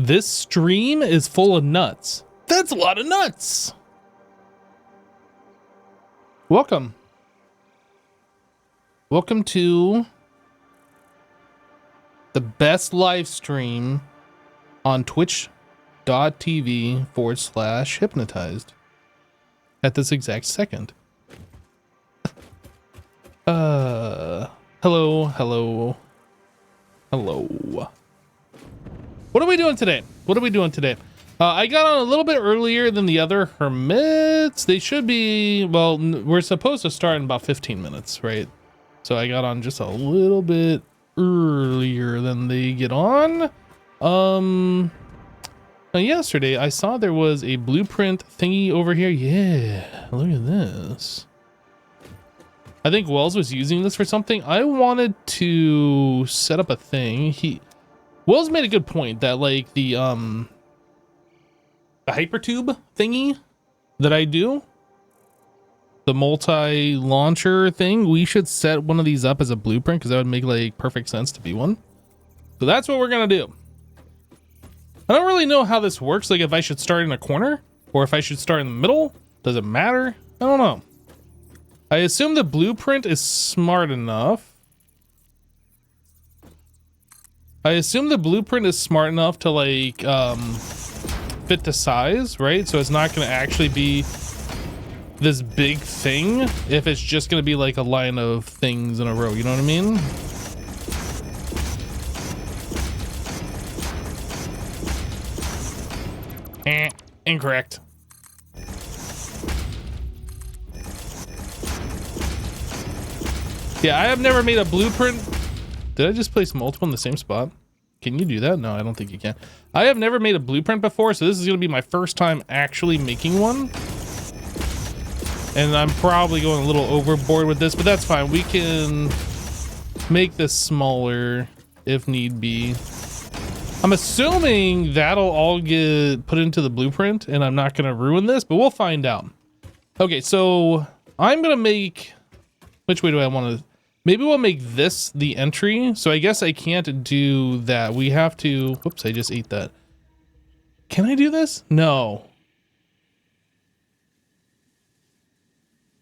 This stream is full of nuts. That's a lot of nuts. Welcome. Welcome to the best live stream on twitch.tv/hypnotized at this exact second. Hello. What are we doing today? I got on a little bit earlier than the other hermits. They should be, well, we're supposed to start in about 15 minutes, right? So I got on just a little bit earlier than they get on. Yesterday I saw there was a blueprint thingy over here. Yeah, look at this. I think Wells was using this for something. I wanted to set up a thing. Wells made a good point that like the hypertube thingy that I do, the multi-launcher thing, we should set one of these up as a blueprint because that would make like perfect sense to be one. So that's what we're gonna do. I don't really know how this works, like if I should start in a corner or if I should start in the middle. Does it matter? I don't know. I assume the blueprint is smart enough. To like fit the size, right? So it's not going to actually be this big thing if it's just going to be like a line of things in a row, you know what I mean? Incorrect. Yeah, I have never made a blueprint. Did I just place multiple in the same spot? Can you do that? No, I don't think you can. I have never made a blueprint before, so this is going to be my first time actually making one. And I'm probably going a little overboard with this, but that's fine. We can make this smaller if need be. I'm assuming that'll all get put into the blueprint, and I'm not going to ruin this, but we'll find out. Okay, so I'm going to make... Which way do I want to... Maybe we'll make this the entry. So I guess I can't do that. We have to... Whoops, I just ate that. Can I do this? No.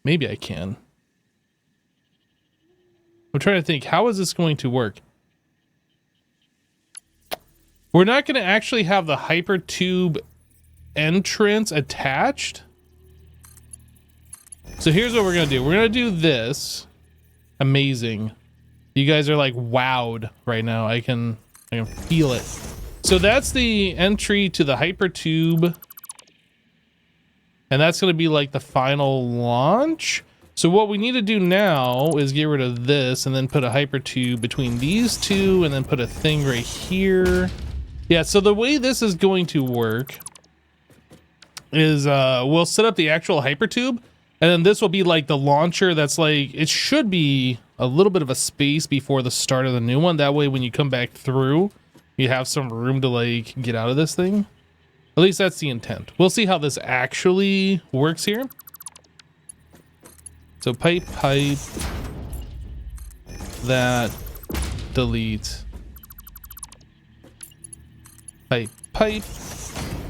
Maybe I can. I'm trying to think. How is this going to work? We're not going to actually have the hypertube entrance attached. So here's what we're going to do. We're going to do this. Amazing. You guys are like wowed right now. I can feel it. So that's the entry to the hypertube. And that's going to be like the final launch. So what we need to do now is get rid of this and then put a hypertube between these two and then put a thing right here. Yeah, so the way this is going to work is we'll set up the actual hypertube. And then this will be like the launcher that's like, it should be a little bit of a space before the start of the new one. That way when you come back through, you have some room to like get out of this thing. At least that's the intent. We'll see how this actually works here. So pipe, that, delete. Pipe,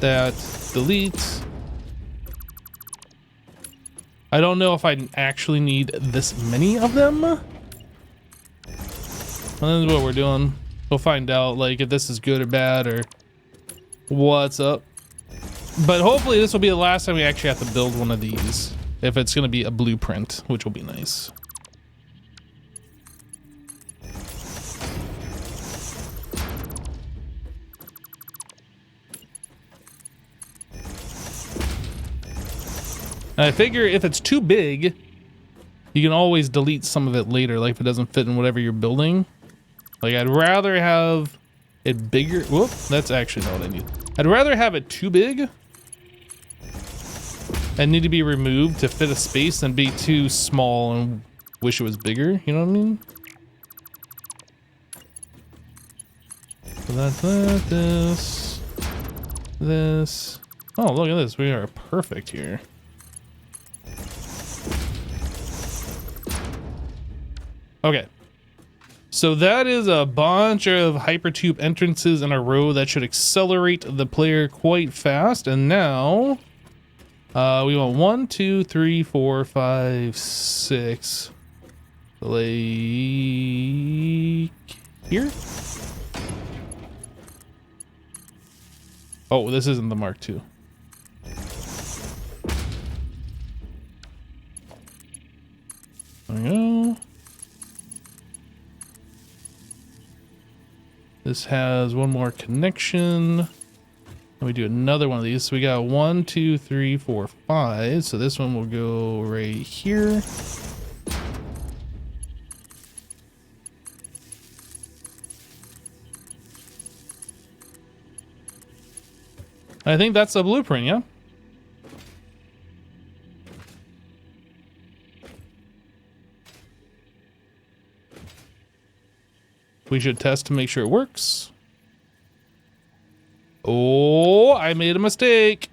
that, delete. I don't know if I actually need this many of them. Well, this is what we're doing. We'll find out like if this is good or bad or what's up. But hopefully this will be the last time we actually have to build one of these. If it's going to be a blueprint, which will be nice. I figure if it's too big, you can always delete some of it later, like if it doesn't fit in whatever you're building. Like I'd rather have it bigger. Whoop, that's actually not what I need. I'd rather have it too big and need to be removed to fit a space than be too small and wish it was bigger. You know what I mean? So that's that, this. Oh, look at this. We are perfect here. Okay. So that is a bunch of hypertube entrances in a row that should accelerate the player quite fast. And now we want 1, 2, 3, 4, 5, 6. Like here. Oh, this isn't the Mark II. There we go. This has one more connection. And we do another one of these. So we got 1, 2, 3, 4, 5. So this one will go right here. I think that's the blueprint, yeah? We should test to make sure it works. Oh, I made a mistake.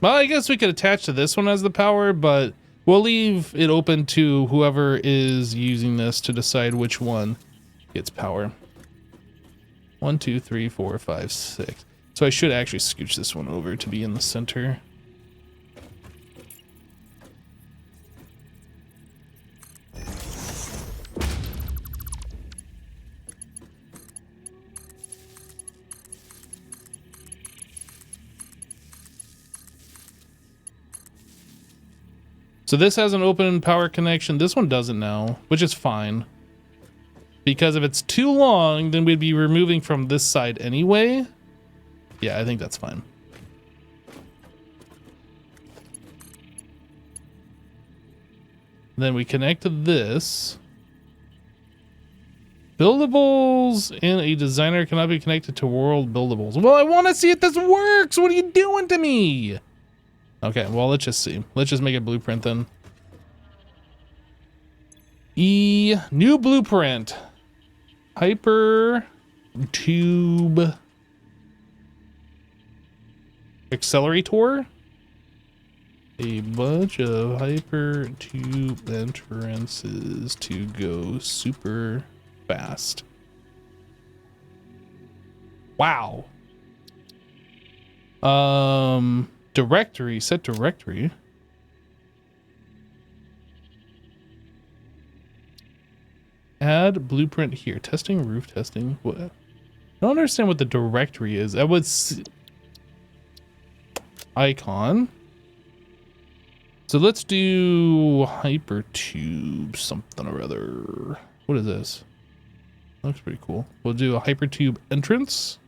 Well, I guess we could attach to this one as the power, but we'll leave it open to whoever is using this to decide which one gets power. 1, 2, 3, 4, 5, 6. So I should actually scooch this one over to be in the center. So this has an open power connection. This one doesn't now, which is fine. Because if it's too long, then we'd be removing from this side anyway. Yeah, I think that's fine. Then we connect to this. Buildables in a designer cannot be connected to world buildables. Well, I want to see if this works. What are you doing to me? Okay, well, let's just see. Let's just make a blueprint then. New blueprint. Hyper tube accelerator. A bunch of hyper tube entrances to go super fast. Wow. Directory, set directory. Add blueprint here. Testing, roof testing. What? I don't understand what the directory is. I would see icon. So let's do hypertube something or other. What is this? Looks pretty cool. We'll do a hypertube entrance.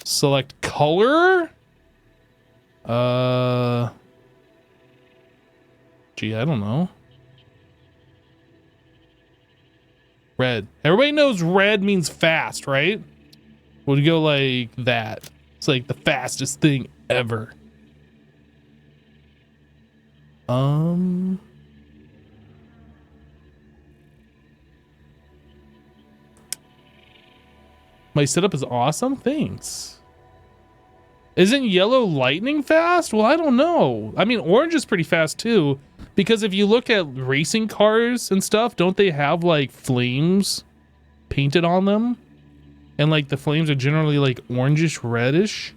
Select color. Gee, I don't know. Red. Everybody knows red means fast, right? We'll go like that. It's like the fastest thing ever. My setup is awesome. Thanks. Isn't yellow lightning fast? Well, I don't know. I mean, orange is pretty fast too. Because if you look at racing cars and stuff, don't they have like flames painted on them? And like the flames are generally like orangish, reddish.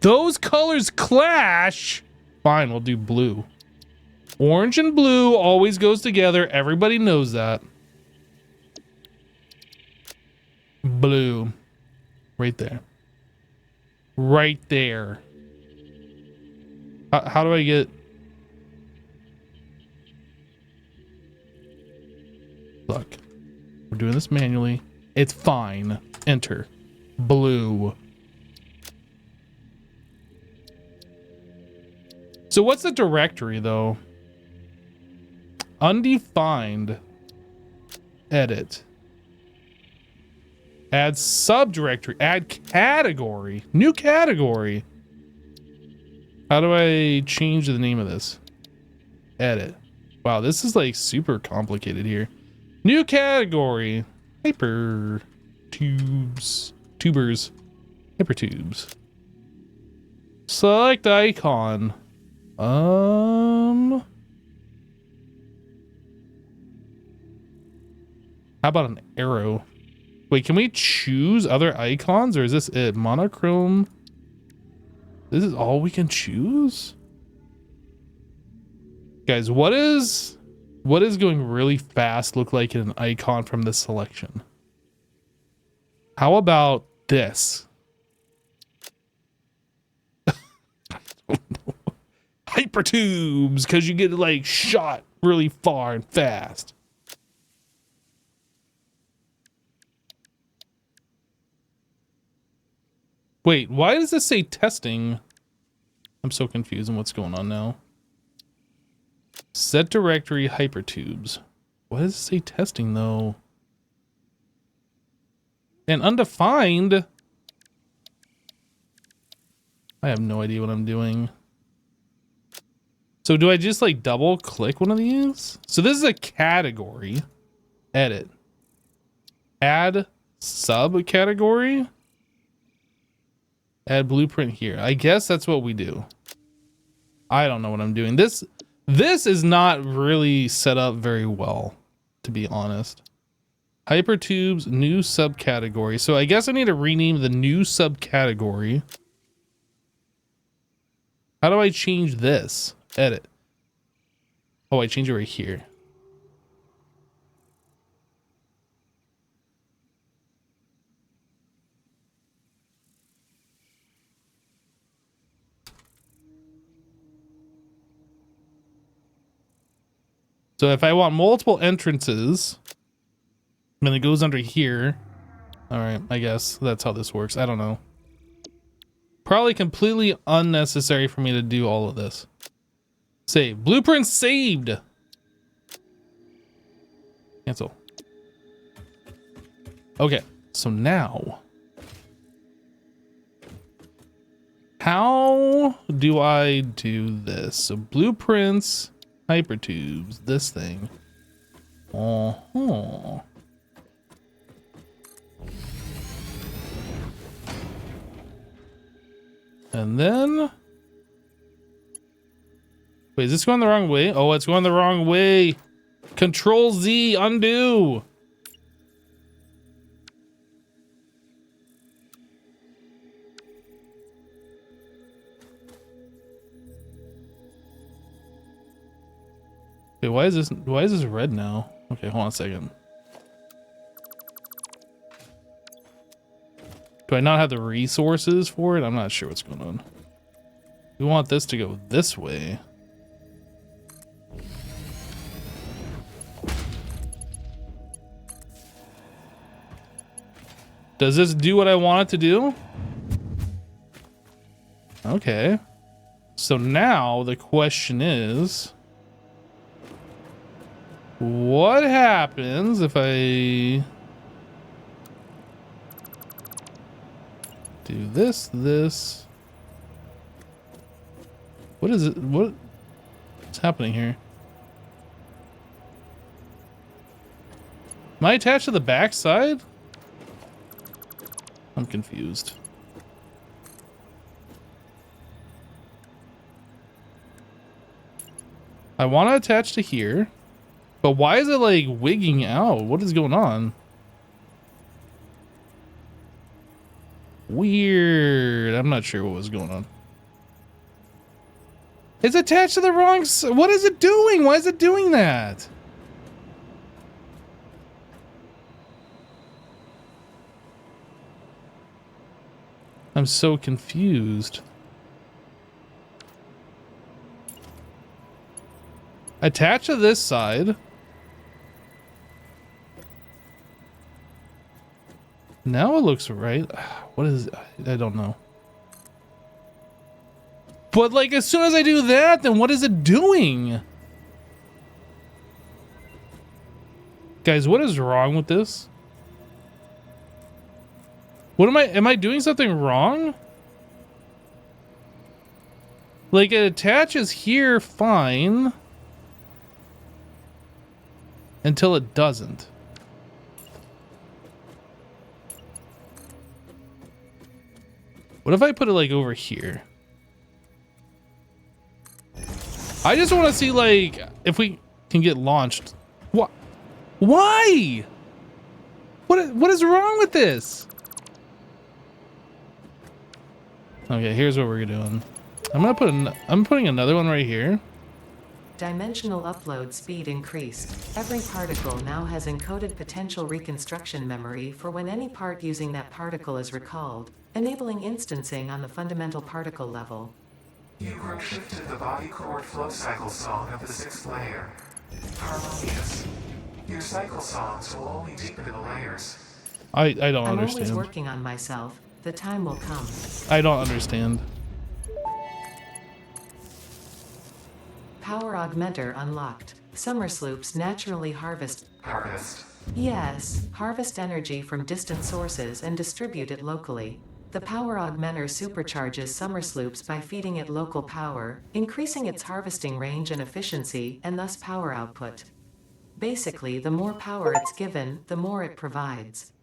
Those colors clash. Fine, we'll do blue. Orange and blue always goes together. Everybody knows that. Blue. Right there. Right there. How do I get... Look. We're doing this manually. It's fine. Enter. Blue. So what's the directory, though? Undefined. Edit. Add subdirectory. Add category. New category. How do I change the name of this? Edit. Wow, this is like super complicated here. New category. Hyper tubes. Tubers. Hypertubes. Select icon. How about an arrow? Wait, can we choose other icons, or is this it? Monochrome. This is all we can choose? Guys, what is going really fast look like in an icon from this selection? How about this? I don't know. Hypertubes, because you get like shot really far and fast. Wait, why does this say testing? I'm so confused on what's going on now. Set directory hypertubes. Why does it say testing though? And undefined. I have no idea what I'm doing. So do I just like double click one of these? So this is a category. Edit. Add subcategory. Add blueprint here. I guess that's what we do. I don't know what I'm doing. This is not really set up very well, to be honest. Hypertubes, new subcategory. So I guess I need to rename the new subcategory. How do I change this? Edit. Oh, I change it right here. So if I want multiple entrances, then it goes under here. All right, I guess that's how this works. I don't know. Probably completely unnecessary for me to do all of this. Save. Blueprint saved. Cancel. Okay, so now, how do I do this? So blueprints, hypertubes, this thing. Uh-huh. And then, wait, is this going the wrong way? Oh, it's going the wrong way. Control Z, undo. Wait, why is this red now? Okay, hold on a second. Do I not have the resources for it? I'm not sure what's going on. We want this to go this way. Does this do what I want it to do? Okay. So now the question is, what happens if I do this? What is it? What's happening here? Am I attached to the back side? I'm confused. I want to attach to here, but why is it like wigging out? What is going on? Weird. I'm not sure what was going on. It's attached to the wrong side. What is it doing? Why is it doing that? I'm so confused. Attach to this side. Now it looks right. What is it? I don't know. But like as soon as I do that, then what is it doing? Guys, what is wrong with this? What am I doing something wrong? Like it attaches here fine until it doesn't. What if I put it like over here? I just want to see like if we can get launched. What? Why? What is wrong with this? Okay, here's what we're doing. I'm putting another one right here. Dimensional upload speed increased. Every particle now has encoded potential reconstruction memory for when any part using that particle is recalled, enabling instancing on the fundamental particle level. You grow shifted the body cord flow cycle song of the 6th layer. Harmonious. Your cycle songs will only deepen the layers. I don't I'm understand. always working on myself. The time will come. I don't understand. Power augmenter unlocked. Summer sloops naturally Harvest. Yes, harvest energy from distant sources and distribute it locally. The power augmenter supercharges summer sloops by feeding it local power, increasing its harvesting range and efficiency, and thus power output. Basically, the more power it's given, the more it provides.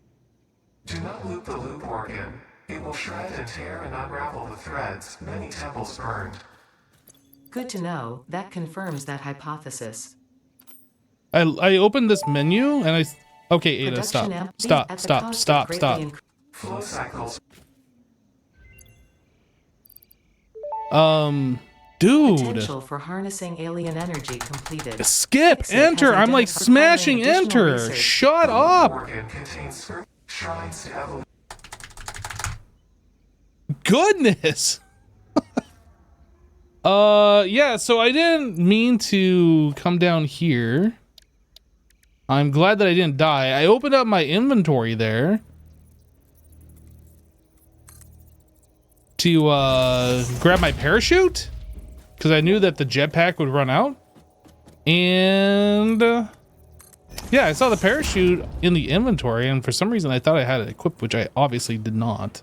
Do not loop the loop organ. It will shred and tear and unravel the threads, many temples burned. Good to know. That confirms that hypothesis. I opened this menu and okay, Ada, Production stop. Flow cycles. Dude. Potential for harnessing alien energy completed. Skip enter. I'm like smashing enter. Shut up. Organ contains shrines to evolution. Goodness. Yeah, so I didn't mean to come down here. I'm glad that I didn't die. I opened up my inventory there to grab my parachute because I knew that the jetpack would run out. And yeah, I saw the parachute in the inventory, and for some reason I thought I had it equipped, which I obviously did not.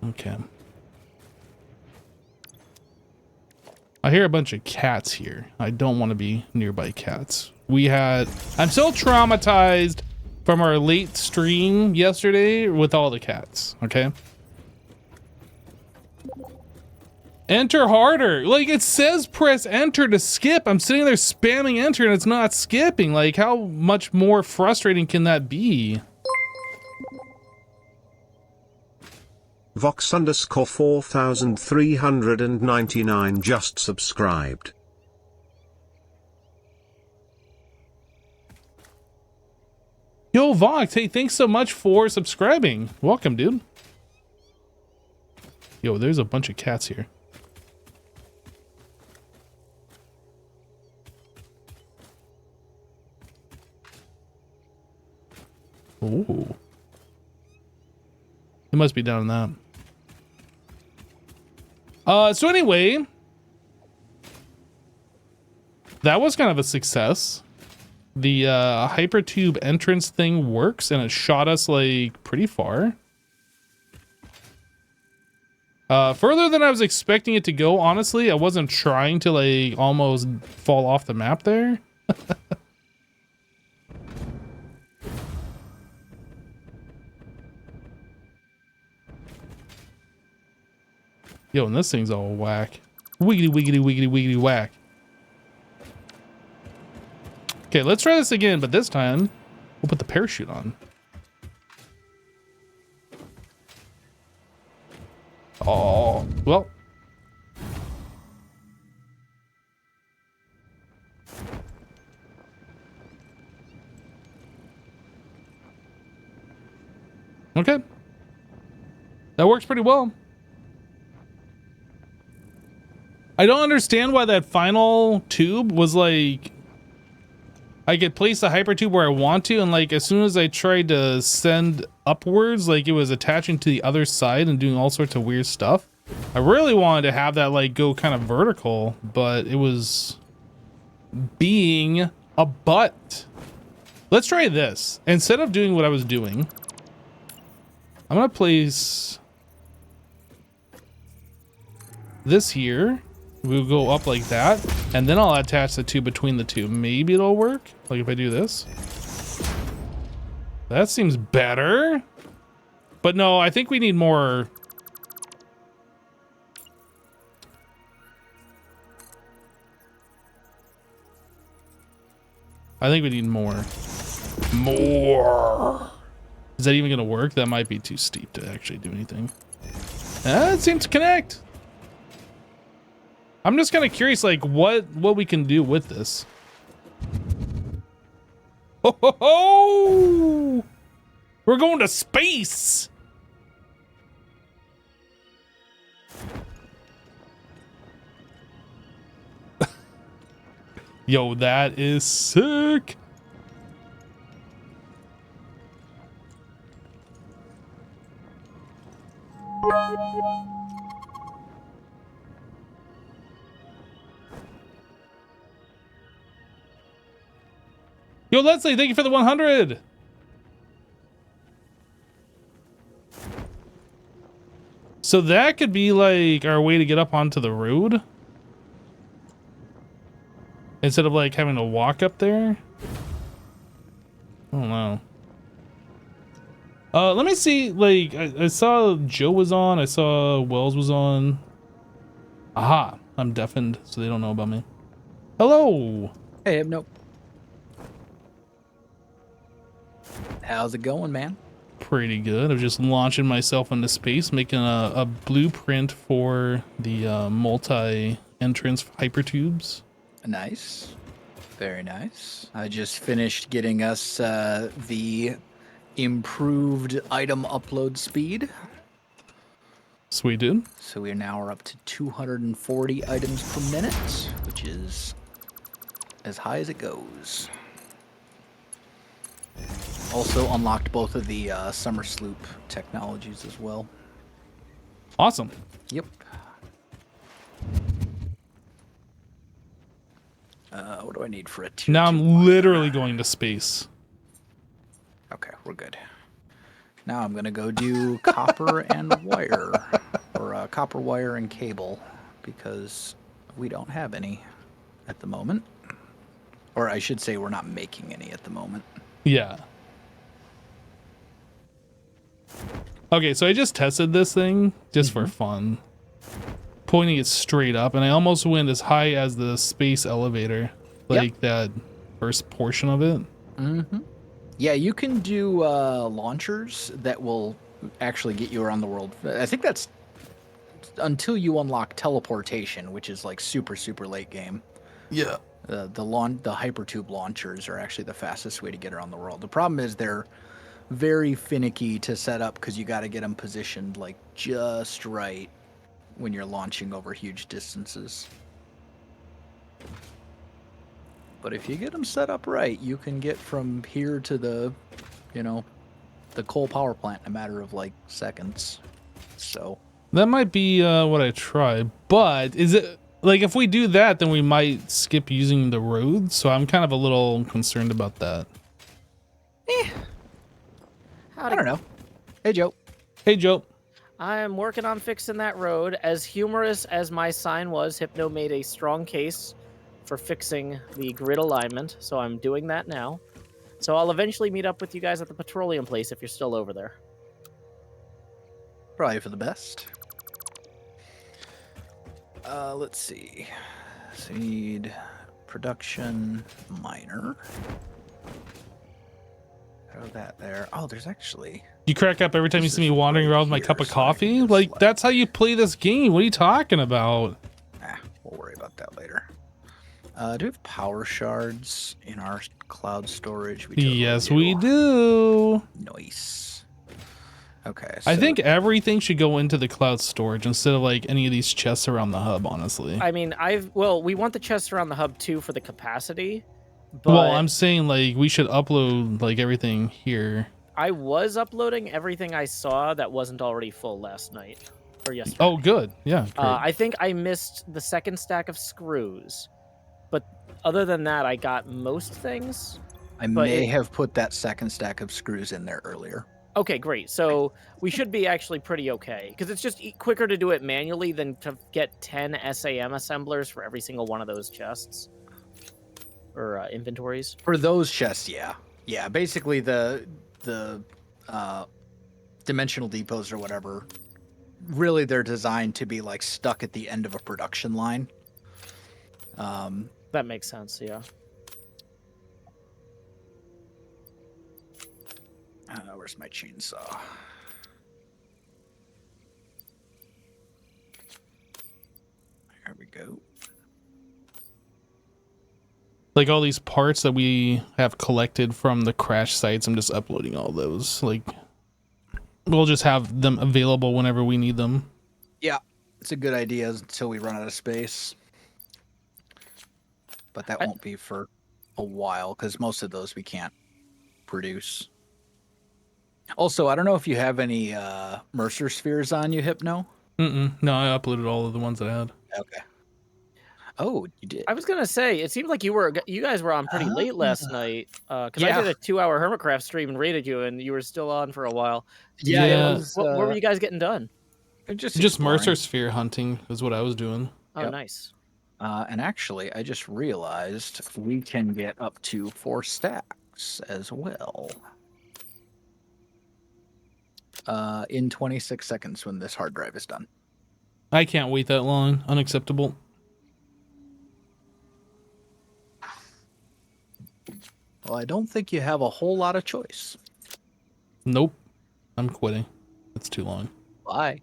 Okay. I hear a bunch of cats here. I don't want to be nearby cats. I'm still traumatized from our late stream yesterday with all the cats, okay? Enter harder. Like, it says press enter to skip. I'm sitting there spamming enter and it's not skipping. Like, how much more frustrating can that be? Vox _ 4399 just subscribed. Yo, Vox, hey, thanks so much for subscribing. Welcome, dude. Yo, there's a bunch of cats here. Ooh. It must be down in that. So anyway, that was kind of a success. The hypertube entrance thing works, and it shot us like pretty far. Further than I was expecting it to go, honestly. I wasn't trying to like almost fall off the map there. Yo, and this thing's all whack. Wiggity, wiggity, wiggity, wiggity, whack. Okay, let's try this again, but this time we'll put the parachute on. Oh, well. Okay. That works pretty well. I don't understand why that final tube was like, I could place the hyper tube where I want to, and like as soon as I tried to send upwards, like it was attaching to the other side and doing all sorts of weird stuff. I really wanted to have that like go kind of vertical, but it was being a butt. Let's try this. Instead of doing what I was doing, I'm gonna place this here. We'll go up like that, and then I'll attach the tube between the two. Maybe it'll work. Like if I do this. That seems better. But no, I think we need more. I think we need more. More. Is that even going to work? That might be too steep to actually do anything. It seems to connect. I'm just kind of curious, like, what we can do with this. Ho, ho, ho! We're going to space! Yo, that is sick! Yo, Leslie, thank you for the 100! So that could be like our way to get up onto the road? Instead of like having to walk up there? I don't know. Let me see, like, I saw Joe was on, I saw Wells was on. Aha, I'm deafened, so they don't know about me. Hello! Hey, nope. How's it going, man? Pretty good. I'm just launching myself into space, making a blueprint for the multi-entrance hypertubes. Nice. Very nice. I just finished getting us the improved item upload speed. Sweet, dude. So we now are up to 240 items per minute, which is as high as it goes. Also unlocked both of the summer sloop technologies as well. Awesome. Yep. What do I need for a tier Now 2 I'm miner? literally going to space. Okay, we're good. Now I'm gonna go do copper and wire, or copper wire and cable, because we don't have any at the moment. Or I should say we're not making any at the moment. Yeah. Okay, so I just tested this thing just for fun. Pointing it straight up, and I almost went as high as the space elevator. Like that first portion of it. Yeah, you can do launchers that will actually get you around the world. I think that's until you unlock teleportation, which is like super, super late game. Yeah. The hypertube launchers are actually the fastest way to get around the world. The problem is they're very finicky to set up because you got to get them positioned like just right when you're launching over huge distances. But if you get them set up right, you can get from here to the, the coal power plant in a matter of like seconds. So That might be what I try, but is it like if we do that, then we might skip using the roads. So I'm kind of a little concerned about that. I don't know. Hey, Joe. Hey, Joe. I'm working on fixing that road. As humorous as my sign was, Hypno made a strong case for fixing the grid alignment, so I'm doing that now. So I'll eventually meet up with you guys at the petroleum place if you're still over there. Probably for the best. Let's see. Seed production miner. Throw that there. Oh, there's actually. You crack up every time you see me wandering around with my cup of coffee? Like, that's how you play this game. What are you talking about? We'll worry about that later. Do we have power shards in our cloud storage? Yes, we do. Nice. Okay. I think everything should go into the cloud storage instead of like any of these chests around the hub, honestly. I mean, we want the chests around the hub too for the capacity. But Well, I'm saying like we should upload like everything here. I was uploading everything I saw that wasn't already full last night or yesterday. Oh, good. Yeah. Great. I think I missed the second stack of screws, but other than that, I got most things. I may have put that second stack of screws in there earlier. Okay, great. So we should be actually pretty okay, because it's just quicker to do it manually than to get 10 SAM assemblers for every single one of those chests or inventories. For those chests, yeah. Yeah, basically the dimensional depots or whatever, really they're designed to be like stuck at the end of a production line. That makes sense, yeah. Where's my chainsaw? There we go. Like all these parts that we have collected from the crash sites, I'm just uploading all those. Like, we'll just have them available whenever we need them. Yeah, it's a good idea until we run out of space. But that won't be for a while, because most of those we can't produce. Also, I don't know if you have any Mercer spheres on you, Hypno? No, I uploaded all of the ones that I had. Okay. Oh, you did. I was gonna say, it seemed like you guys were on pretty late last night. Because Yeah. I did a 2-hour HermitCraft stream and rated you, and you were still on for a while. Yeah. What were you guys getting done? Just exploring. Mercer sphere hunting is what I was doing. Oh, Yep. nice. And actually, I just realized we can get up to 4 stacks as well. In 26 seconds when this hard drive is done. I can't wait that long. Unacceptable. Well, I don't think you have a whole lot of choice. Nope. I'm quitting. It's too long. Bye.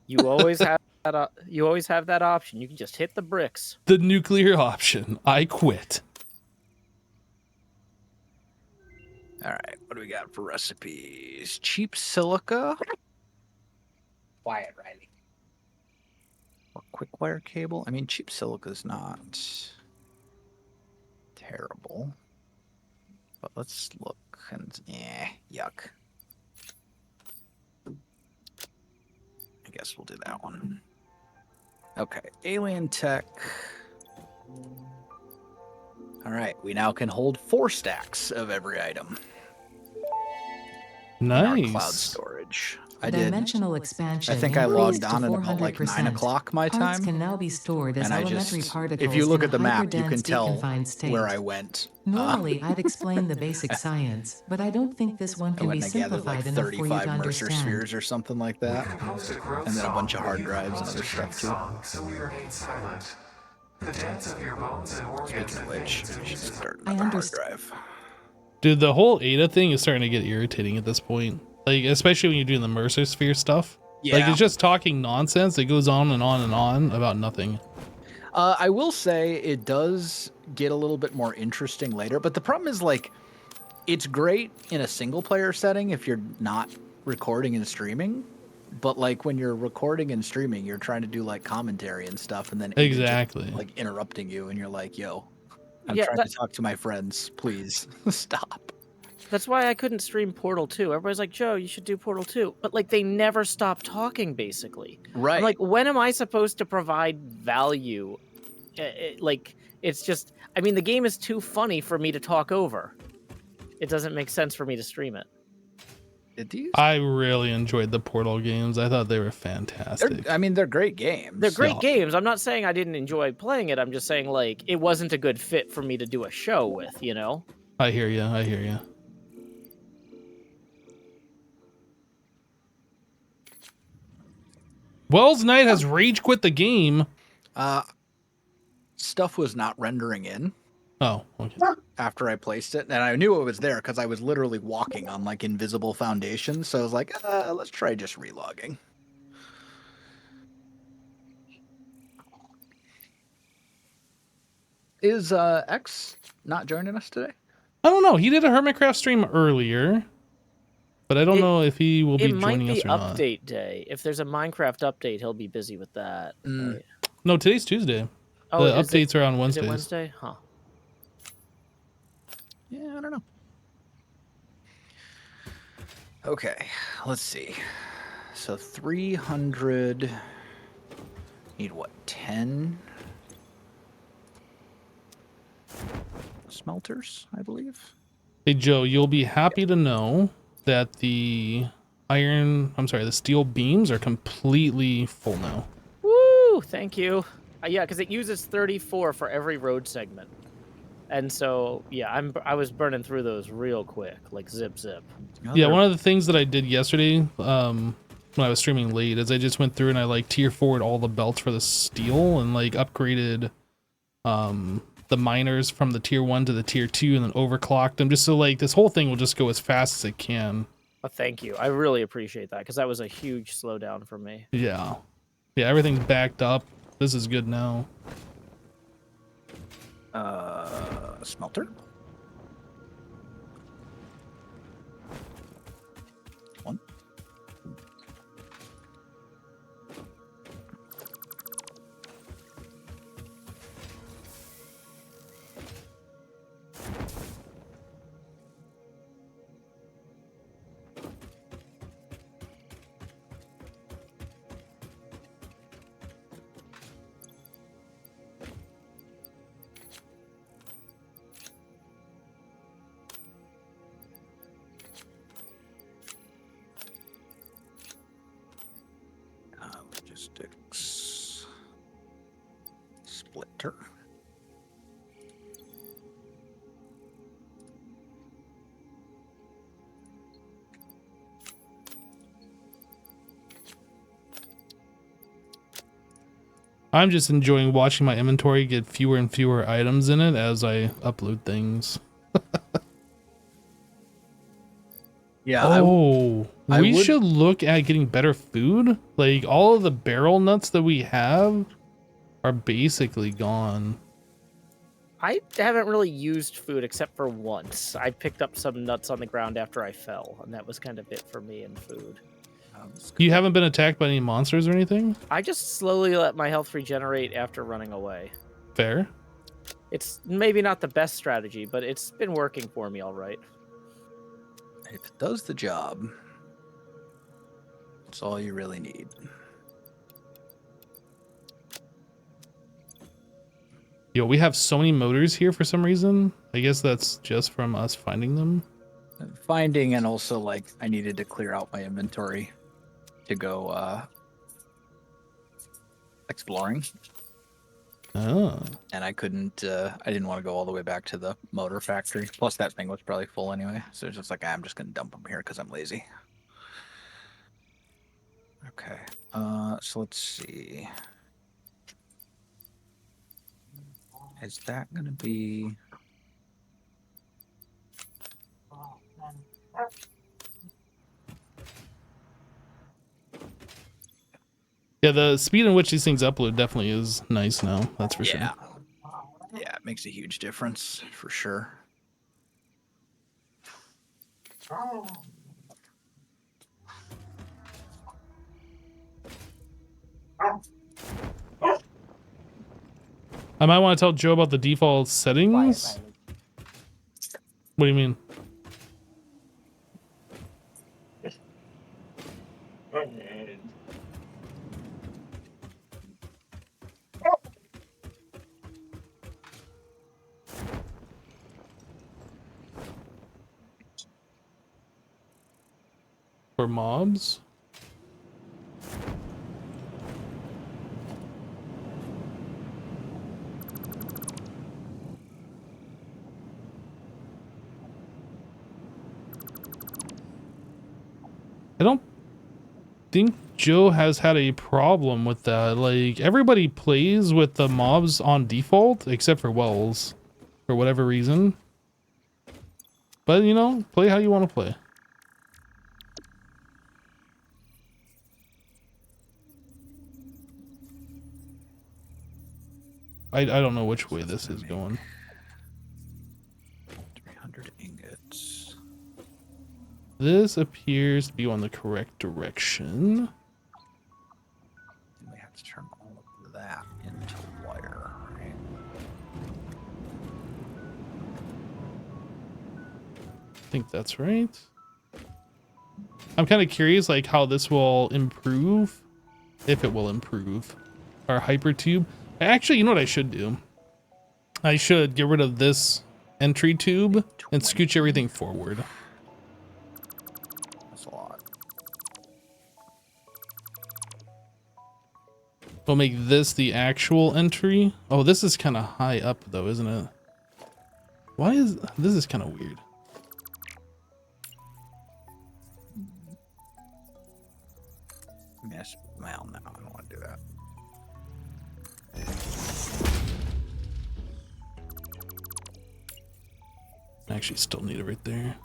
You always have that. You always have that option. You can just hit the bricks. The nuclear option. I quit. All right, what do we got for recipes? Cheap silica. Quiet, Riley. Or quick wire cable. I mean, cheap silica is not terrible. But let's look and yuck. I guess we'll do that one. Okay, alien tech. All right, we now can hold 4 stacks of every item. In our cloud Nice. storage. I did. Dimensional expansion. I think I logged increased on to at about like 9 400%. o'clock my Parts time. can now be stored as And I elementary just, particles if you look in at the a map, you can hyperdense tell deconfined state. where I went. Normally, I'd explain the basic science, but I don't think this one I can be went and I gathered simplified like enough for you to 35 Mercer understand. spheres or something like that. Composed a growth And then a song, bunch of but hard you drives and composed other a stuff strength too. song, so we remain silent. The dance of your bones and organs Speaking of and which, veins we should amuses start I another hard understand. drive. Dude, the whole Ada thing is starting to get irritating at this point. Like, especially when you're doing the Mercer sphere stuff. Yeah. Like, it's just talking nonsense. It goes on and on and on about nothing. I will say it does get a little bit more interesting later, but the problem is, like, it's great in a single player setting if you're not recording and streaming, but like when you're recording and streaming, you're trying to do like commentary and stuff, and then Ada just, Exactly. like interrupting you, and you're like, "Yo, I'm Yeah, trying that- to talk to my friends. Please stop." That's why I couldn't stream Portal 2. Everybody's like, Joe, you should do Portal 2. But like they never stop talking, basically. Right. I'm like, when am I supposed to provide value? Like, it's just, I mean, the game is too funny for me to talk over. It doesn't make sense for me to stream it. Did you? I really enjoyed the Portal games. I thought they were fantastic. They're great games. They're great Yeah. games. I'm not saying I didn't enjoy playing it. I'm just saying, like, it wasn't a good fit for me to do a show with, you know? I hear you. I hear you. Wells Knight has rage quit the game. Stuff was not rendering in Oh, okay. after I placed it, and I knew it was there because I was literally walking on like invisible foundations. So I was like, let's try just relogging. Is X not joining us today? I don't know. He did a HermitCraft stream earlier, but I don't know if he will be It might joining be us or not. update day. If there's a Minecraft update, he'll be busy with that. Right? No, today's Tuesday. Oh, The is it- updates are on Is Wednesdays. it Wednesday? Huh. Yeah, I don't know. Okay, let's see. So 300. Need what? 10 smelters, I believe. Hey, Joe, you'll be happy to know that the steel beams are completely full now. Woo! Thank you. Yeah, because it uses 34 for every road segment. And so, yeah, I was burning through those real quick, like zip zip. Yeah, one of the things that I did yesterday, when I was streaming late, is I just went through and I like tier forward all the belts for the steel and like upgraded the miners from the tier 1 to the tier 2 and then overclocked them just so like this whole thing will just go as fast as it can. Thank you. I really appreciate that because that was a huge slowdown for me. Yeah. Yeah, everything's backed up. This is good now. Smelter. One. Logistics. Splitter. I'm just enjoying watching my inventory get fewer and fewer items in it as I upload things. Yeah. Oh, I we would- should look at getting better food. Like all of the barrel nuts that we have are basically gone. I haven't really used food except for once. I picked up some nuts on the ground after I fell, and that was kind of it for me in food. You haven't been attacked by any monsters or anything? I just slowly let my health regenerate after running away. Fair. It's maybe not the best strategy, but it's been working for me all right. If it does the job, that's all you really need. Yo, we have so many motors here for some reason. I guess that's just from us finding them. Finding, and also like I needed to clear out my inventory to go exploring, Oh. and I couldn't. I didn't want to go all the way back to the motor factory. Plus, that thing was probably full anyway. So it's just like I'm just gonna dump them here because I'm lazy. Okay. So let's see. Is that gonna be? Yeah, the speed in which these things upload definitely is nice now. That's for sure. Yeah, it makes a huge difference for sure. I might want to tell Joe about the default settings. What do you mean? For mobs? I don't think Joe has had a problem with that. Like, everybody plays with the mobs on default, except for Wells, for whatever reason. But, you know, play how you want to play. I don't know which way this is going. 300 ingots. This appears to be on the correct direction. We have to turn all of that into wire, right? I think that's right. I'm kind of curious, like, how this will improve, if it will improve our hypertube. Actually, you know what I should do? I should get rid of this entry tube and scooch everything forward. That's a lot. We'll make this the actual entry. Oh, this is kind of high up, though, isn't it? Why is this is kind of weird? Yes. Well, no, I don't want to do that. I actually still need it right there.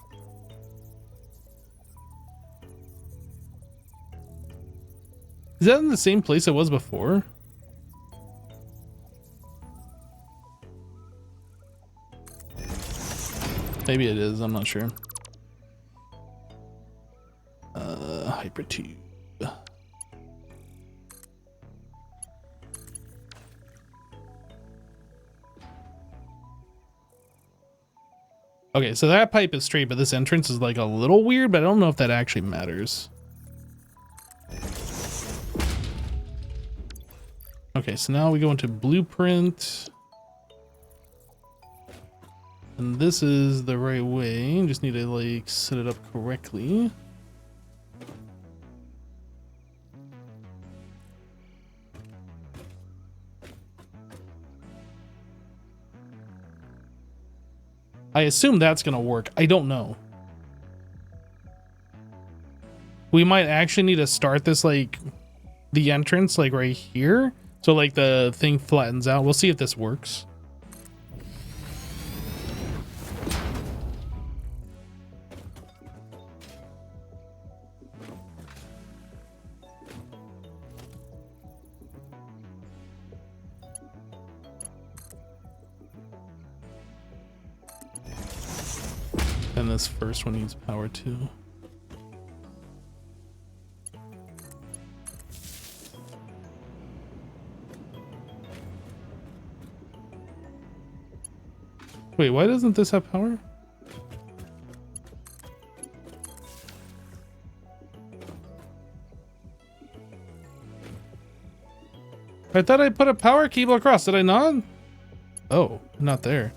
Is that in the same place it was before? Maybe it is, I'm not sure. Hypertube. Okay, so that pipe is straight, but this entrance is like a little weird, but I don't know if that actually matters. Okay, so now we go into blueprint. And this is the right way. Just need to like set it up correctly. I assume that's gonna work. I don't know. We might actually need to start this like the entrance like right here. So like the thing flattens out. We'll see if this works. And this first one needs power too. Wait, why doesn't this have power? I thought I put a power cable across, did I not? Oh, not there.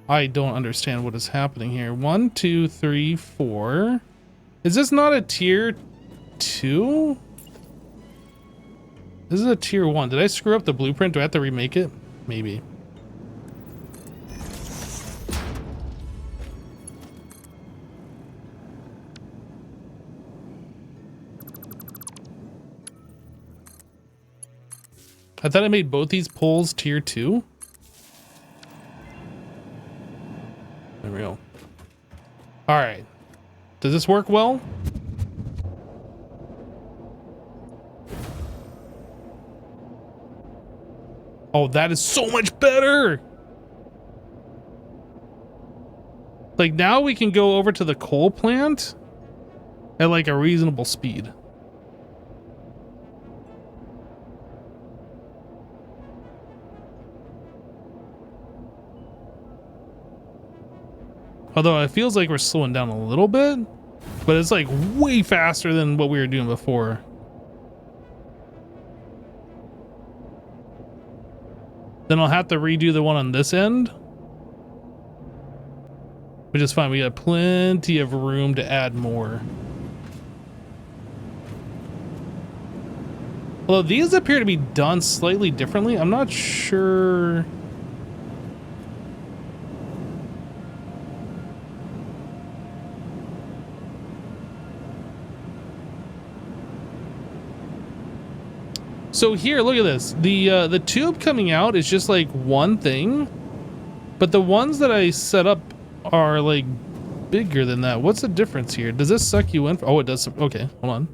I don't understand what is happening here. 1, 2, 3, 4. Is this not a tier 2? This is a tier 1. Did I screw up the blueprint? Do I have to remake it? Maybe. I thought I made both these poles tier 2. There we go. All right. Does this work well? Oh, that is so much better. Like now we can go over to the coal plant at like a reasonable speed. Although it feels like we're slowing down a little bit, but it's like way faster than what we were doing before. Then I'll have to redo the one on this end, which is fine. We got plenty of room to add more. Although these appear to be done slightly differently, I'm not sure. So here, look at this. The tube coming out is just like one thing, but the ones that I set up are like bigger than that. What's the difference here? Does this suck you in? Oh, it does. Okay, hold on.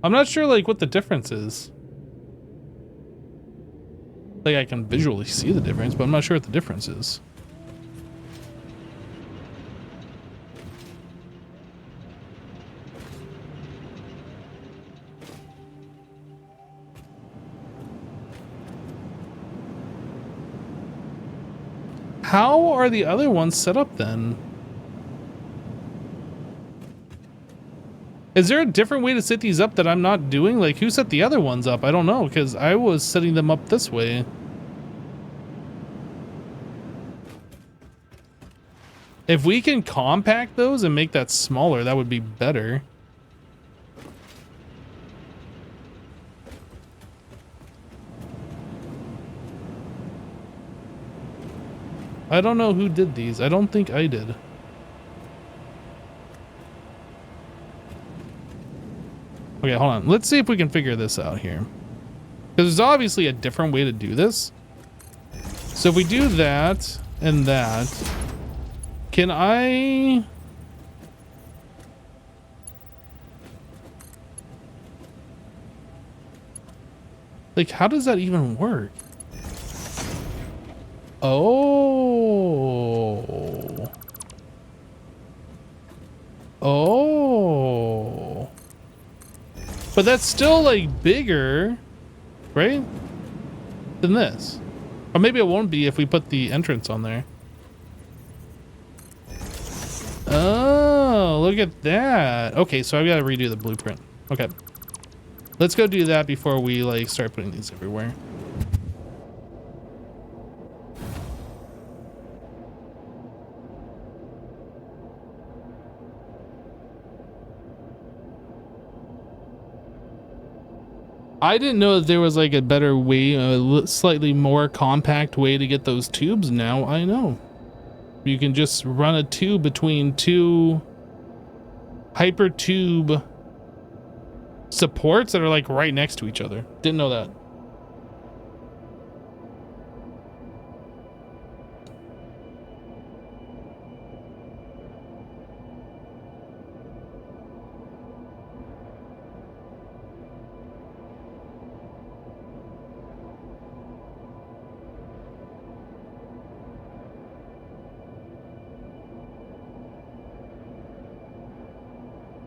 I'm not sure like what the difference is. Like I can visually see the difference, but I'm not sure what the difference is. How are the other ones set up then? Is there a different way to set these up that I'm not doing? Like who set the other ones up? I don't know, because I was setting them up this way. If we can compact those and make that smaller, that would be better. I don't know who did these. I don't think I did. Okay, hold on. Let's see if we can figure this out here. Because there's obviously a different way to do this. So if we do that and that, can I... Like, how does that even work? Oh. Oh. But that's still like bigger, right? Than this. Or maybe it won't be if we put the entrance on there. Oh, look at that. Okay, so I've got to redo the blueprint. Okay. Let's go do that before we like start putting these everywhere. I didn't know that there was like a better way, a slightly more compact way to get those tubes. Now I know. You can just run a tube between two hyper tube supports that are like right next to each other. Didn't know that.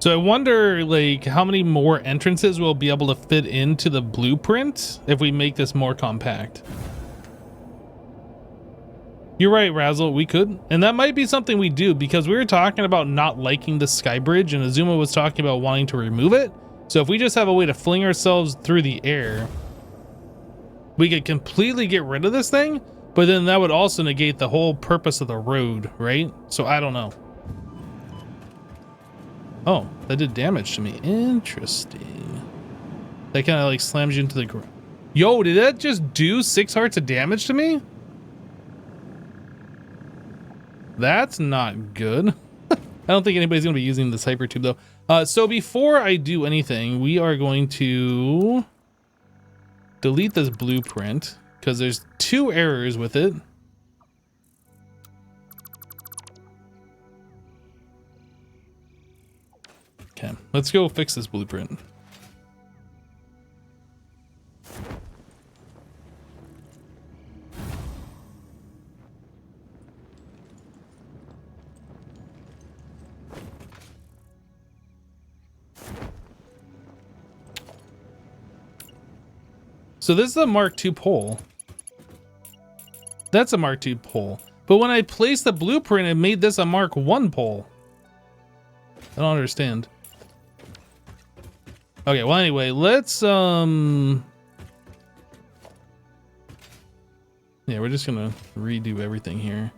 So I wonder, like, how many more entrances we'll be able to fit into the blueprint if we make this more compact. You're right, Razzle, we could. And that might be something we do, because we were talking about not liking the sky bridge, and Azuma was talking about wanting to remove it. So if we just have a way to fling ourselves through the air, we could completely get rid of this thing, but then that would also negate the whole purpose of the road, right? So I don't know. Oh, that did damage to me. Interesting. That kind of like slams you into the ground. Yo, did that just do 6 hearts of damage to me? That's not good. I don't think anybody's going to be using this hyper tube though. So before I do anything, we are going to delete this blueprint because there's 2 errors with it. Okay, let's go fix this blueprint. So this is a Mark II pole. That's a Mark II pole. But when I placed the blueprint, it made this a Mark I pole. I don't understand. Okay, well anyway, let's yeah, we're just gonna redo everything here.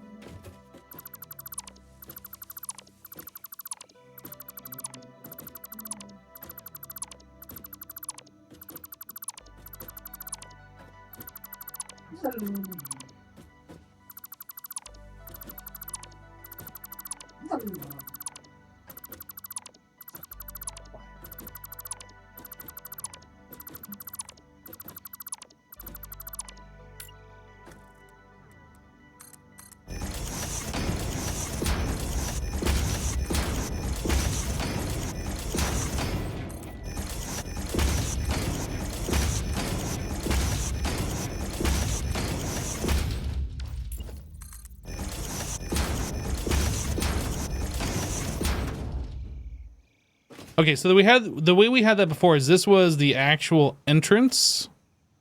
Okay, so the way we had that before is this was the actual entrance,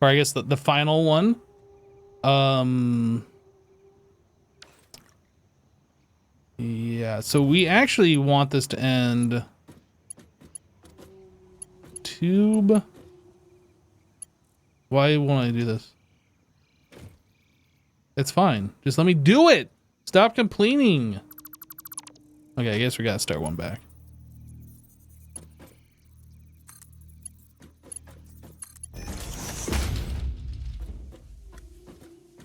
or I guess the final one. Yeah, so we actually want this to end tube. Why won't I do this? It's fine. Just let me do it. Stop complaining. Okay, I guess we gotta start one back.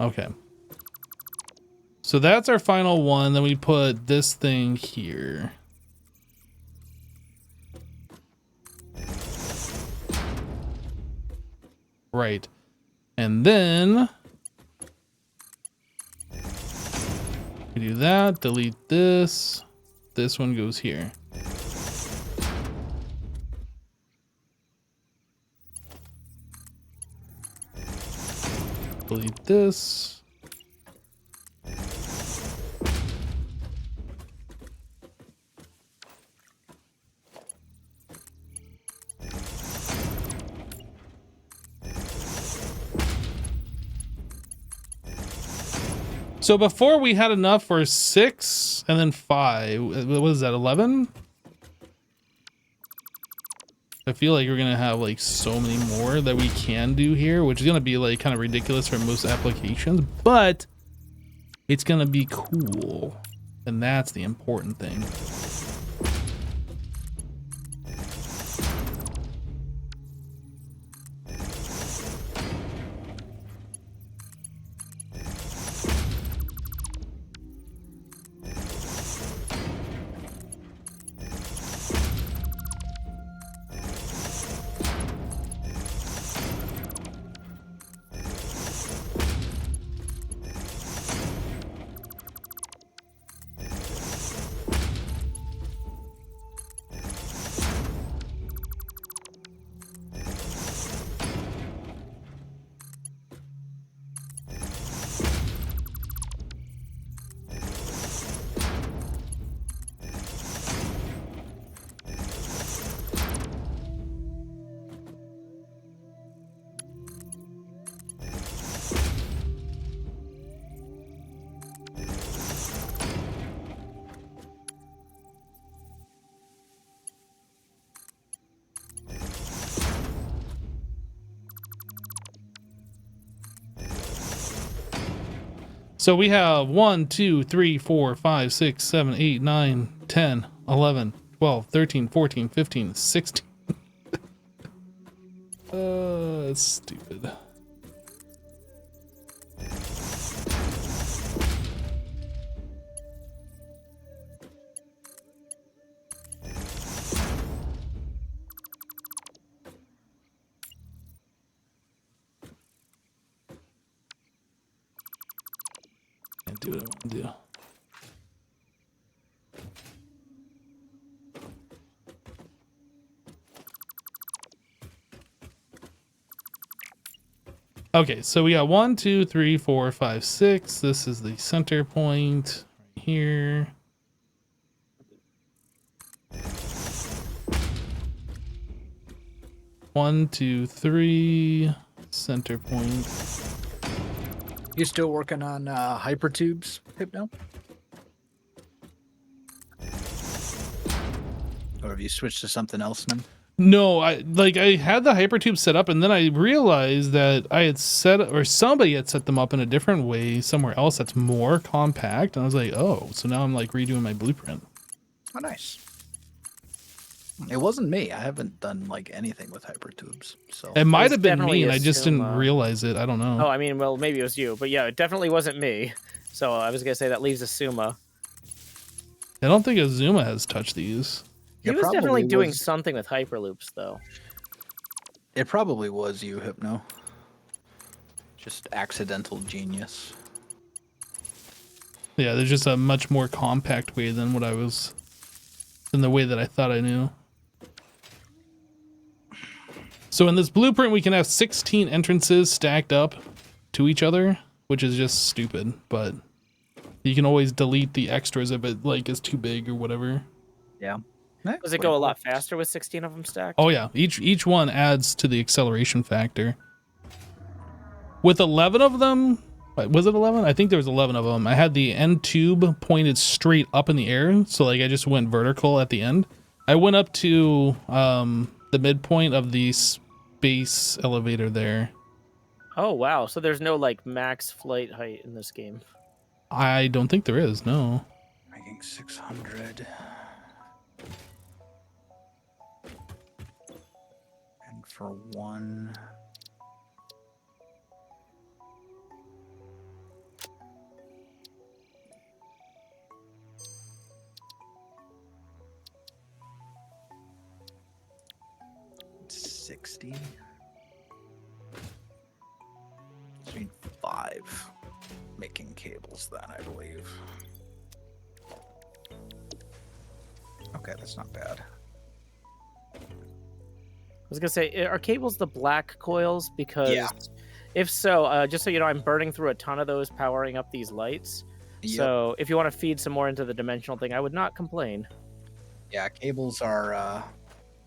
Okay. So that's our final one. Then we put this thing here. Right. And then we do that, delete this. This one goes here. Delete this. So before we had enough for 6 and then 5. What was that, 11? I feel like we're gonna have like so many more that we can do here, which is gonna be like kind of ridiculous for most applications, but it's gonna be cool. And that's the important thing. So we have 1, 2, 3, 4, 5, 6, 7, 8, 9, 10, 11, 12, 13, 14, 15, 16. That's stupid. Can't do what I want to do. Okay, so we got 1, 2, 3, 4, 5, 6. This is the center point right here. One, two, three, center point. You still working on hypertubes, Hypno? Or have you switched to something else now? No, I had the hypertube set up, and then I realized that I had set, or somebody had set them up in a different way somewhere else that's more compact. And I was like, oh, so now I'm like redoing my blueprint. Oh, nice. It wasn't me. I haven't done like anything with hypertubes. So It might have been definitely me, and a I just didn't Suma. realize it. I don't know. Oh, I mean, well, maybe it was you, but yeah, it definitely wasn't me. So I was gonna say that leaves a Suma. I don't think Azuma has touched these. He It was definitely probably doing was- something with hyperloops, though. It probably was you, Hypno. Just accidental genius. Yeah, there's just a much more compact way than than the way that I thought I knew. So in this blueprint, we can have 16 entrances stacked up to each other, which is just stupid, but you can always delete the extras if it like is too big or whatever. Yeah. Does it go a lot faster with 16 of them stacked? Oh yeah, each one adds to the acceleration factor. With 11 of them, was it 11? I think there was 11 of them. I had the end tube pointed straight up in the air, so like I just went vertical at the end. I went up to the midpoint of the space elevator there. Oh, wow. So there's no, like, max flight height in this game. I don't think there is, no. Making 600. And for one. 60. So we need 5 making cables then, I believe. Okay, that's not bad. I was gonna say, are cables the black coils? Because Yeah. if so, just so you know, I'm burning through a ton of those powering up these lights. Yep. So if you want to feed some more into the dimensional thing, I would not complain. Yeah, cables are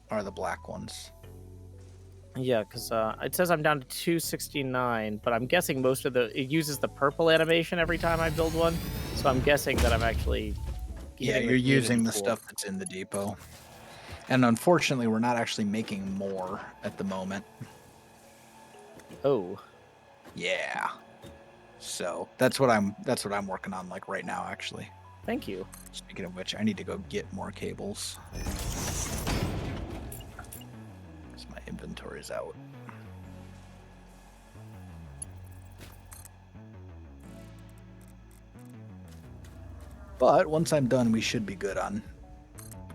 the black ones. Yeah, because it says I'm down to 269, but I'm guessing most of it uses the purple animation every time I build one. So I'm guessing that I'm actually Yeah, you're using the stuff that's in the depot. And unfortunately, we're not actually making more at the moment. Oh. Yeah. So that's what I'm working on like right now, actually. Thank you. Speaking of which, I need to go get more cables. Because my inventory's out. But once I'm done, we should be good on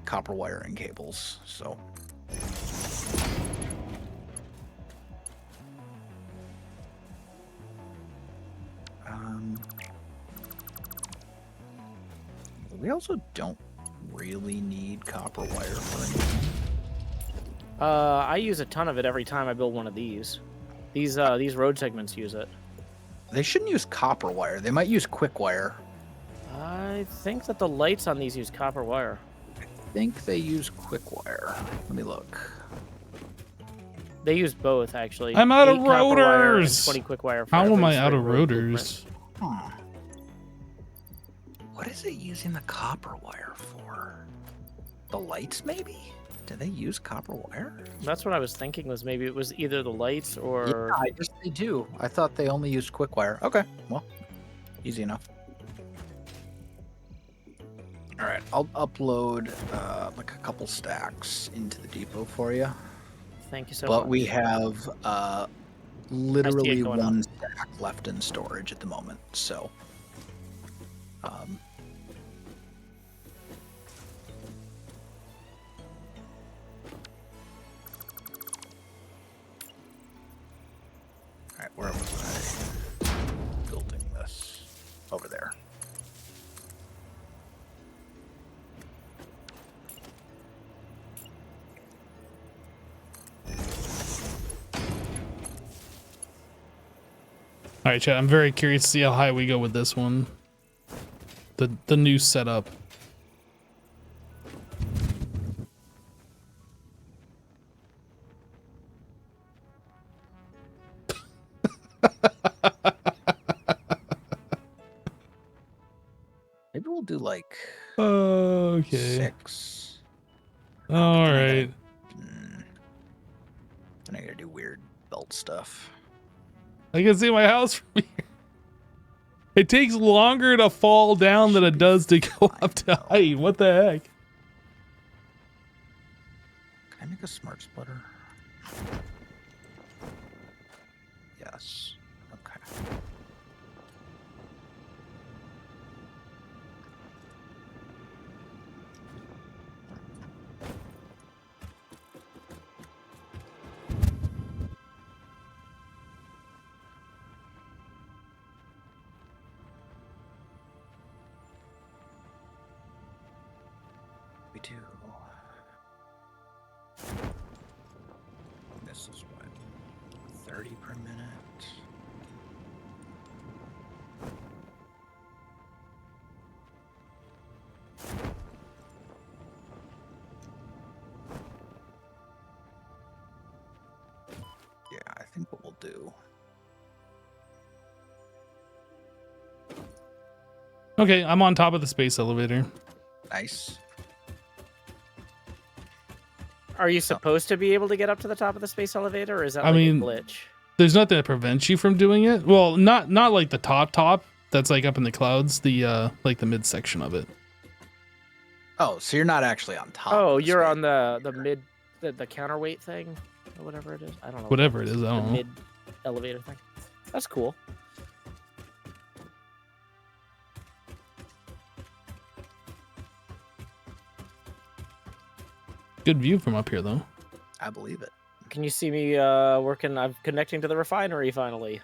copper wire and cables. So. We also don't really need copper wire for anything. I use a ton of it every time I build one of these. These road segments use it. They shouldn't use copper wire. They might use quick wire. I think that the lights on these use copper wire. I think they use quick wire. Let me look. They use both, actually. I'm out of 8 copper wire and rotors! 20 quick wire for How am every I out of straight road blueprint. rotors? Huh. What is it using the copper wire for? The lights, maybe? Do they use copper wire? That's what I was thinking, was maybe it was either the lights or... Yeah, I guess they do. I thought they only used quick wire. Okay, well, easy enough. All right, I'll upload like a couple stacks into the depot for you. Thank you so much. But we have literally going one stack left in storage at the moment, so. All right, where was I building this? Over there. All right, chat. I'm very curious to see how high we go with this one. The new setup. Maybe we'll do like Okay. 6. All right. Then I gotta do weird belt stuff. I can see my house from here. It takes longer to fall down than it does to go up to height. What the heck? Can I make a smart splitter? Yes. Okay. We do. This is what? 30 per minute. Yeah, I think what we'll do. Okay, I'm on top of the space elevator. Nice. Are you supposed to be able to get up to the top of the space elevator, or is that I like mean, a glitch? There's nothing that prevents you from doing it. Well, not like the top. That's like up in the clouds. The like the midsection of it. Oh, so you're not actually on top. Oh, of the you're space on the elevator. mid, the counterweight thing, or whatever it is. I don't know. Whatever it is, I The don't know. mid elevator thing. That's cool. Good view from up here, though. I believe it. Can you see me working? I'm connecting to the refinery finally.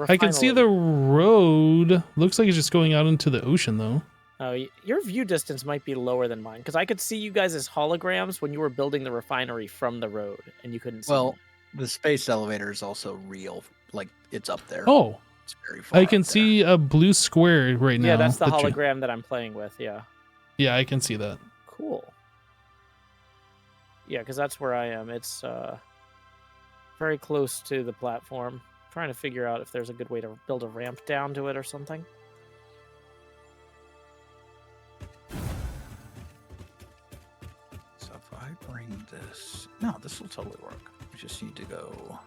I can see the road. Looks like it's just going out into the ocean, though. Oh, your view distance might be lower than mine, because I could see you guys as holograms when you were building the refinery from the road, and you couldn't see Well, me. the space elevator is also real. Like, it's up there. Oh, It's very far I can up there. see a blue square right now. Yeah, that's the that you- hologram that I'm playing with, yeah. Yeah, I can see that. Cool. Yeah, because that's where I am. It's very close to the platform. I'm trying to figure out if there's a good way to build a ramp down to it or something. So if I bring this... No, this will totally work. We just need to go...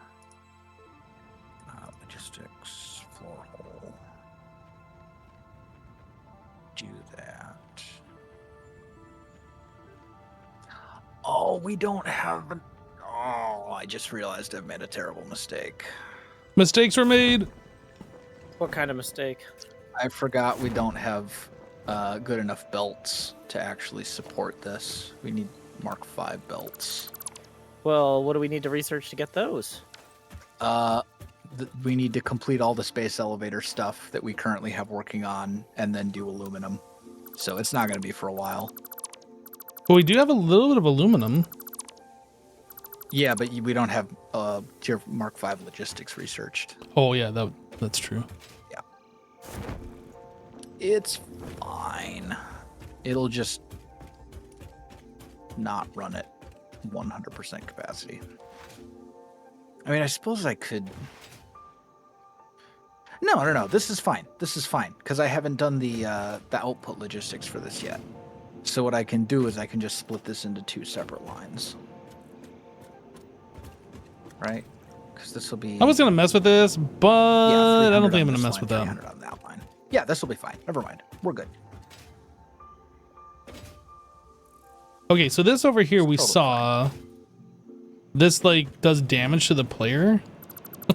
logistics, floor hole. Do that. Oh, we don't have... Oh, I just realized I've made a terrible mistake. Mistakes were made. What kind of mistake? I forgot we don't have good enough belts to actually support this. We need Mark V belts. Well, what do we need to research to get those? We need to complete all the space elevator stuff that we currently have working on and then do aluminum. So it's not going to be for a while. But we do have a little bit of aluminum. Yeah, but we don't have Tier Mark V logistics researched. Oh, yeah, that's true. Yeah. It's fine. It'll just not run at 100% capacity. I mean, I suppose I could... No. This is fine. This is fine because I haven't done the output logistics for this yet. So what I can do is I can just split this into 2 separate lines. Right? Because this will be... I was going to mess with this, but I don't think I'm going to mess with that. 300 on that line. Yeah, this will be fine. Never mind. We're good. Okay, so this over here we Totally saw... This, like, does damage to the player.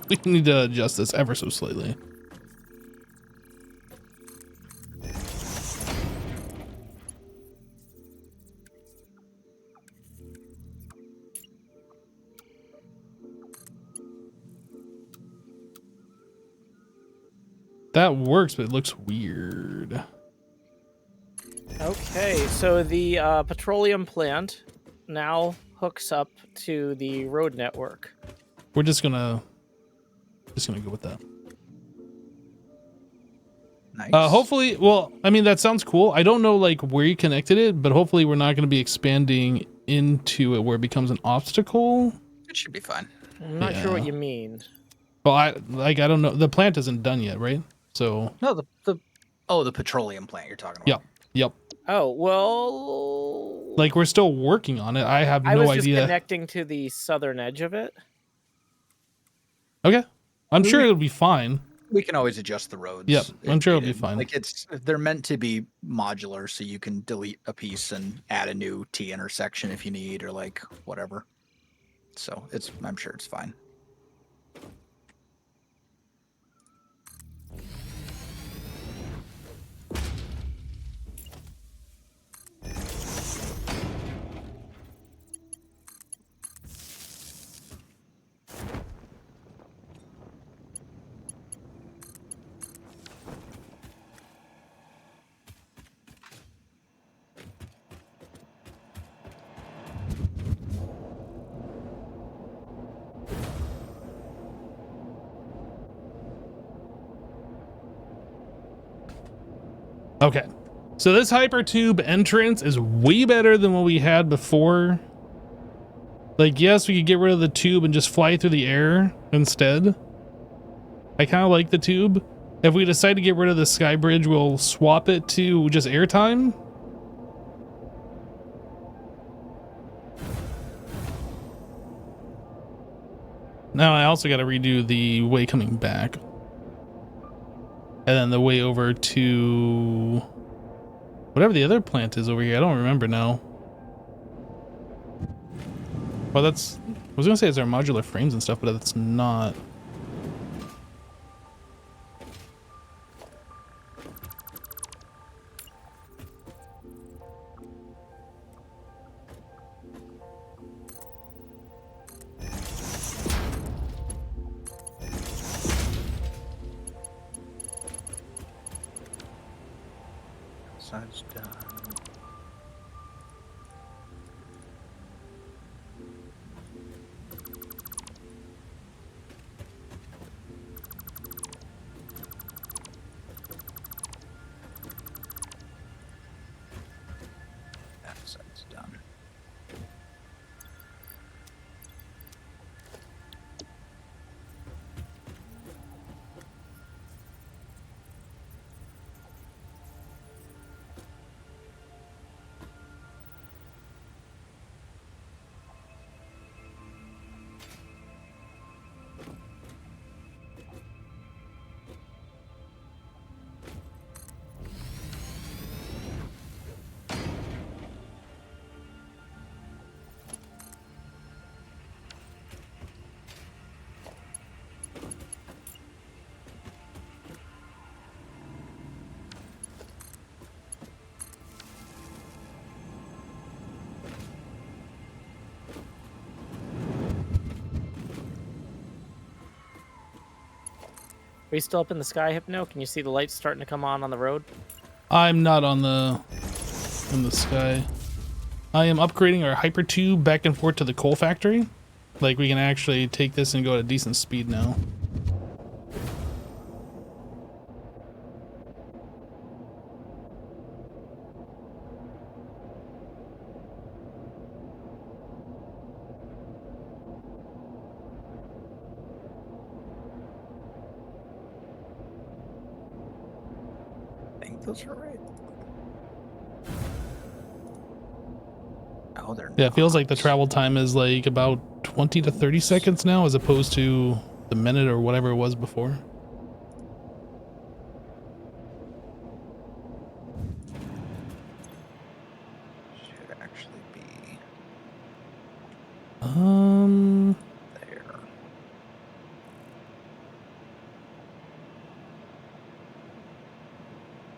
We need to adjust this ever so slightly. That works, but it looks weird. Okay, so the petroleum plant now hooks up to the road network. We're just gonna go with that. Nice. Hopefully, well, I mean, that sounds cool. I don't know like where you connected it, but hopefully we're not going to be expanding into it where it becomes an obstacle. It should be fine. I'm not sure what Yeah. you mean. Well, I don't know. The plant isn't done yet, right? So No, the petroleum plant you're talking about. yep. Oh, well... Like we're still working on it. I have I no was just idea. connecting to the southern edge of it. Okay, I'm sure it'll be fine. We can always adjust the roads. Yep, I'm sure it'll be needed. fine. Like they're meant to be modular, so you can delete a piece and add a new T intersection if you need, or like whatever. So I'm sure it's fine. Okay, so this hypertube entrance is way better than what we had before. Like, yes, we could get rid of the tube and just fly through the air instead. I kind of like the tube. If we decide to get rid of the sky bridge, we'll swap it to just airtime. Now I also got to redo the way coming back. And then the way over to whatever the other plant is over here. I don't remember now. Well, I was gonna say it's our modular frames and stuff, but it's not. side's done. That side's done. Are you still up in the sky, Hypno? Can you see the lights starting to come on the road? I'm not in the sky. I am upgrading our hypertube back and forth to the coal factory. Like, we can actually take this and go at a decent speed now. I think those are right. Oh, they're Yeah, it feels like the not. travel time is like about 20 to 30 seconds now, as opposed to the minute or whatever it was before. Should actually be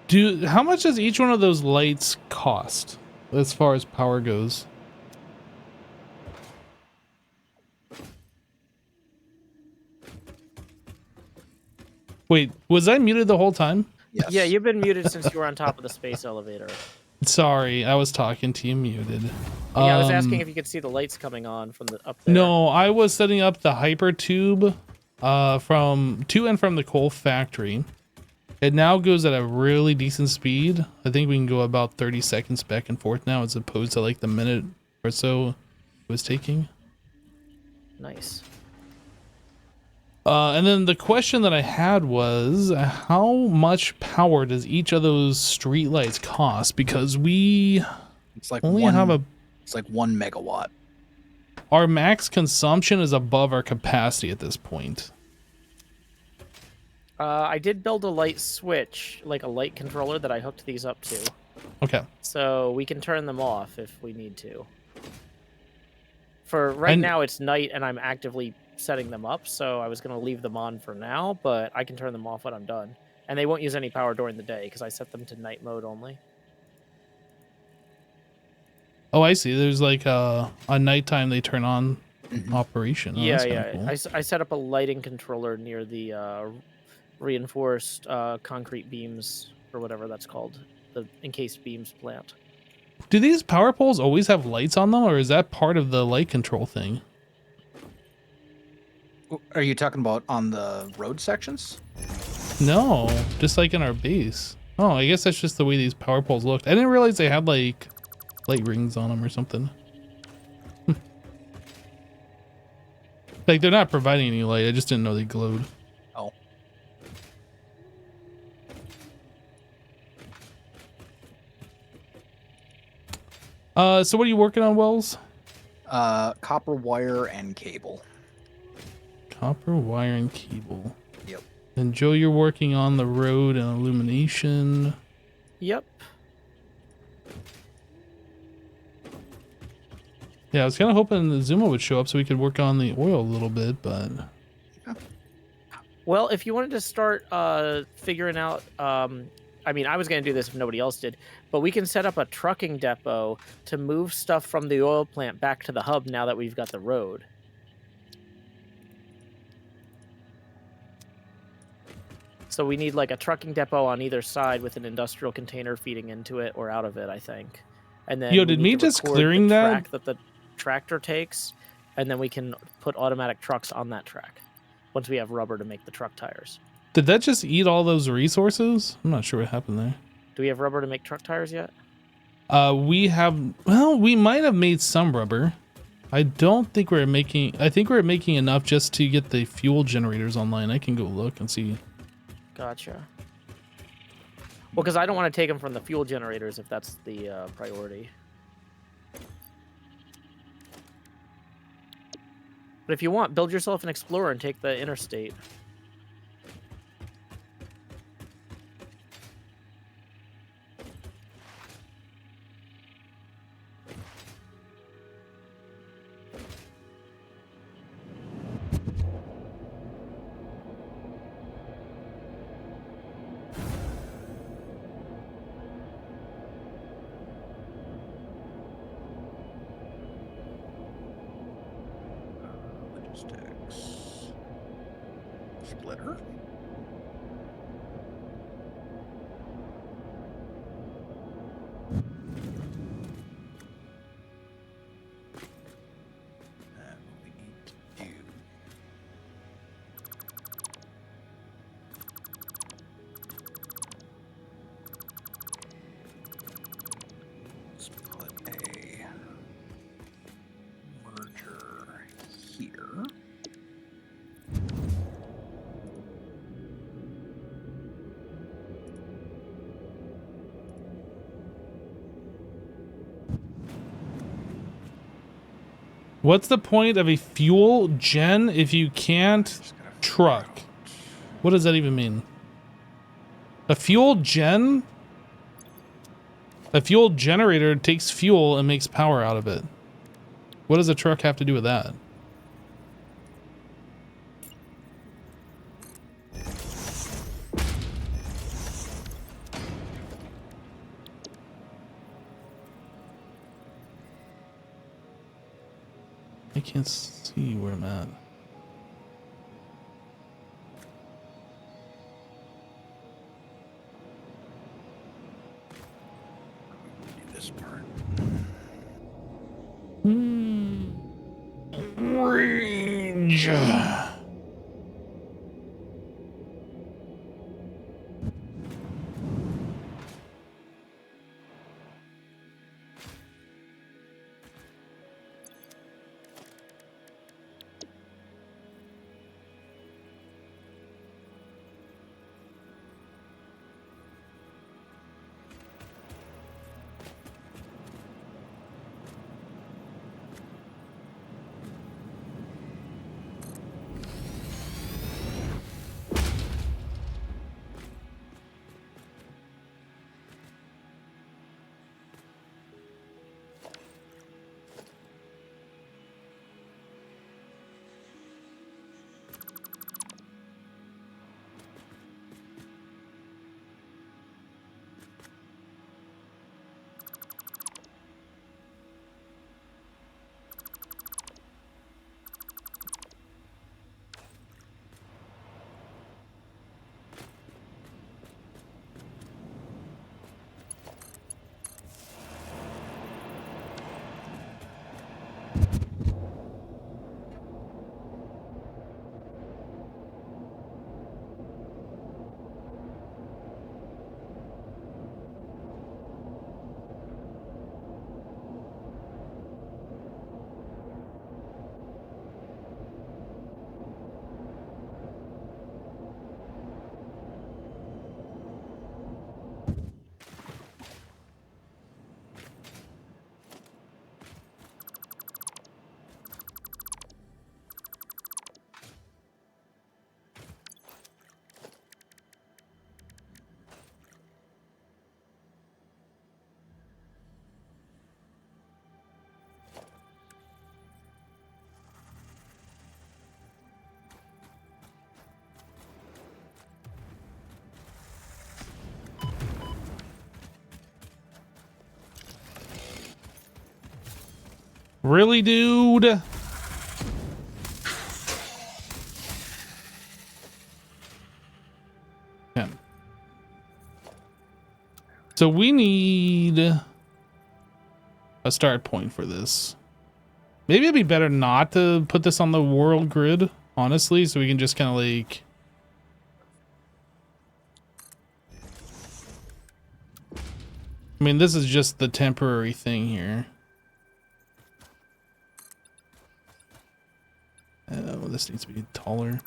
there. How much does each one of those lights cost as far as power goes? Wait, was I muted the whole time? Yes. Yeah, you've been muted since you were on top of the space elevator. Sorry, I was talking to you muted. Yeah, I was asking if you could see the lights coming on from the up there. No, I was setting up the hyper tube from to and from the coal factory. It now goes at a really decent speed. I think we can go about 30 seconds back and forth now, as opposed to like the minute or so it was taking. Nice. And then the question that I had was, how much power does each of those streetlights cost? Because we It's like only one, have It's like 1 megawatt. our max consumption is above our capacity at this point. I did build a light switch, like a light controller that I hooked these up to. Okay. So we can turn them off if we need to. For right now, it's night and I'm actively setting them up, so I was going to leave them on for now, but I can turn them off when I'm done. And they won't use any power during the day because I set them to night mode only. Oh, I see. There's like a nighttime they turn on operation. Oh, Yeah, that's kinda yeah. cool. I set up a lighting controller near the reinforced concrete beams, or whatever that's called, the encased beams plant. Do these power poles always have lights on them, or is that part of the light control thing? Are you talking about on the road sections? No, just like in our base. Oh, I guess that's just the way these power poles looked. I didn't realize they had like light rings on them or something. Like, they're not providing any light. I just didn't know they glowed. Oh. So what are you working on, Wells? Copper wire and cable. Copper wire and cable. Yep. And Joe, you're working on the road and illumination. Yep. Yeah, I was kind of hoping the Zuma would show up so we could work on the oil a little bit, but... Well, if you wanted to start figuring out, I mean, I was going to do this if nobody else did, but we can set up a trucking depot to move stuff from the oil plant back to the hub now that we've got the road. So So we need like a trucking depot on either side with an industrial container feeding into it or out of it, I think. And then Yo, we did need me to just record clearing the that? track that the tractor takes, and then we can put automatic trucks on that track once we have rubber to make the truck tires. Did that just eat all those resources? I'm not sure what happened there. Do we have rubber to make truck tires yet? We have, well, we might have made some rubber. I don't think we're making, I think we're making enough just to get the fuel generators online. I can go look and see. Gotcha. Well, because I don't want to take them from the fuel generators if that's the priority. But if you want, build yourself an Explorer and take the interstate. Logistics. Splitter. And we need to do let's put a merger here. What's the point of a fuel gen if you can't truck? What does that even mean? A fuel gen? A fuel generator takes fuel and makes power out of it. What does a truck have to do with that? I can't see where I'm at. Do this part. Range. Really, dude? Okay. So we need a start point for this. Maybe it'd be better not to put this on the world grid, honestly, so we can just kind of like... I mean, this is just the temporary thing here. Oh, this needs to be taller.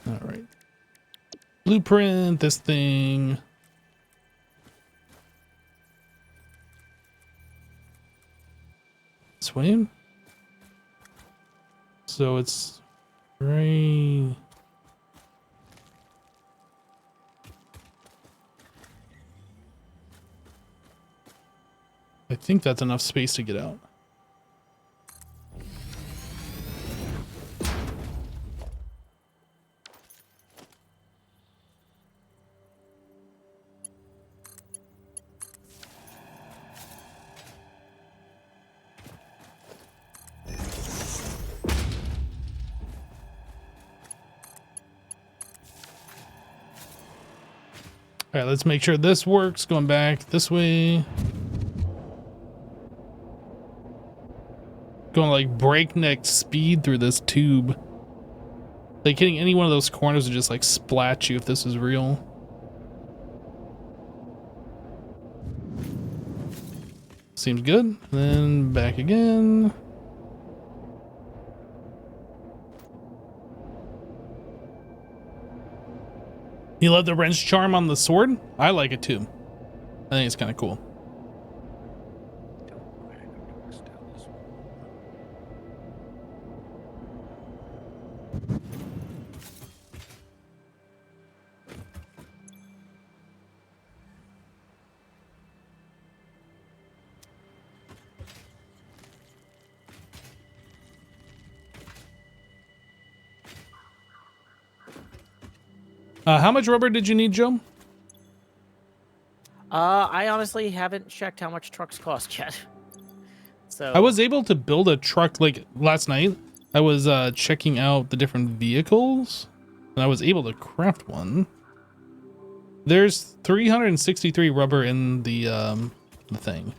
All right. Blueprint this thing. This way. So it's right. I think that's enough space to get out. All right, let's make sure this works. Going back this way. Going like breakneck speed through this tube. Like hitting any one of those corners would just like splat you if this is real. Seems good. Then back again. You love the wrench charm on the sword? I like it too. I think it's kind of cool. How much rubber did you need, Joe? I honestly haven't checked how much trucks cost yet. So I was able to build a truck like last night. I was checking out the different vehicles and I was able to craft one. There's 363 rubber in the thing.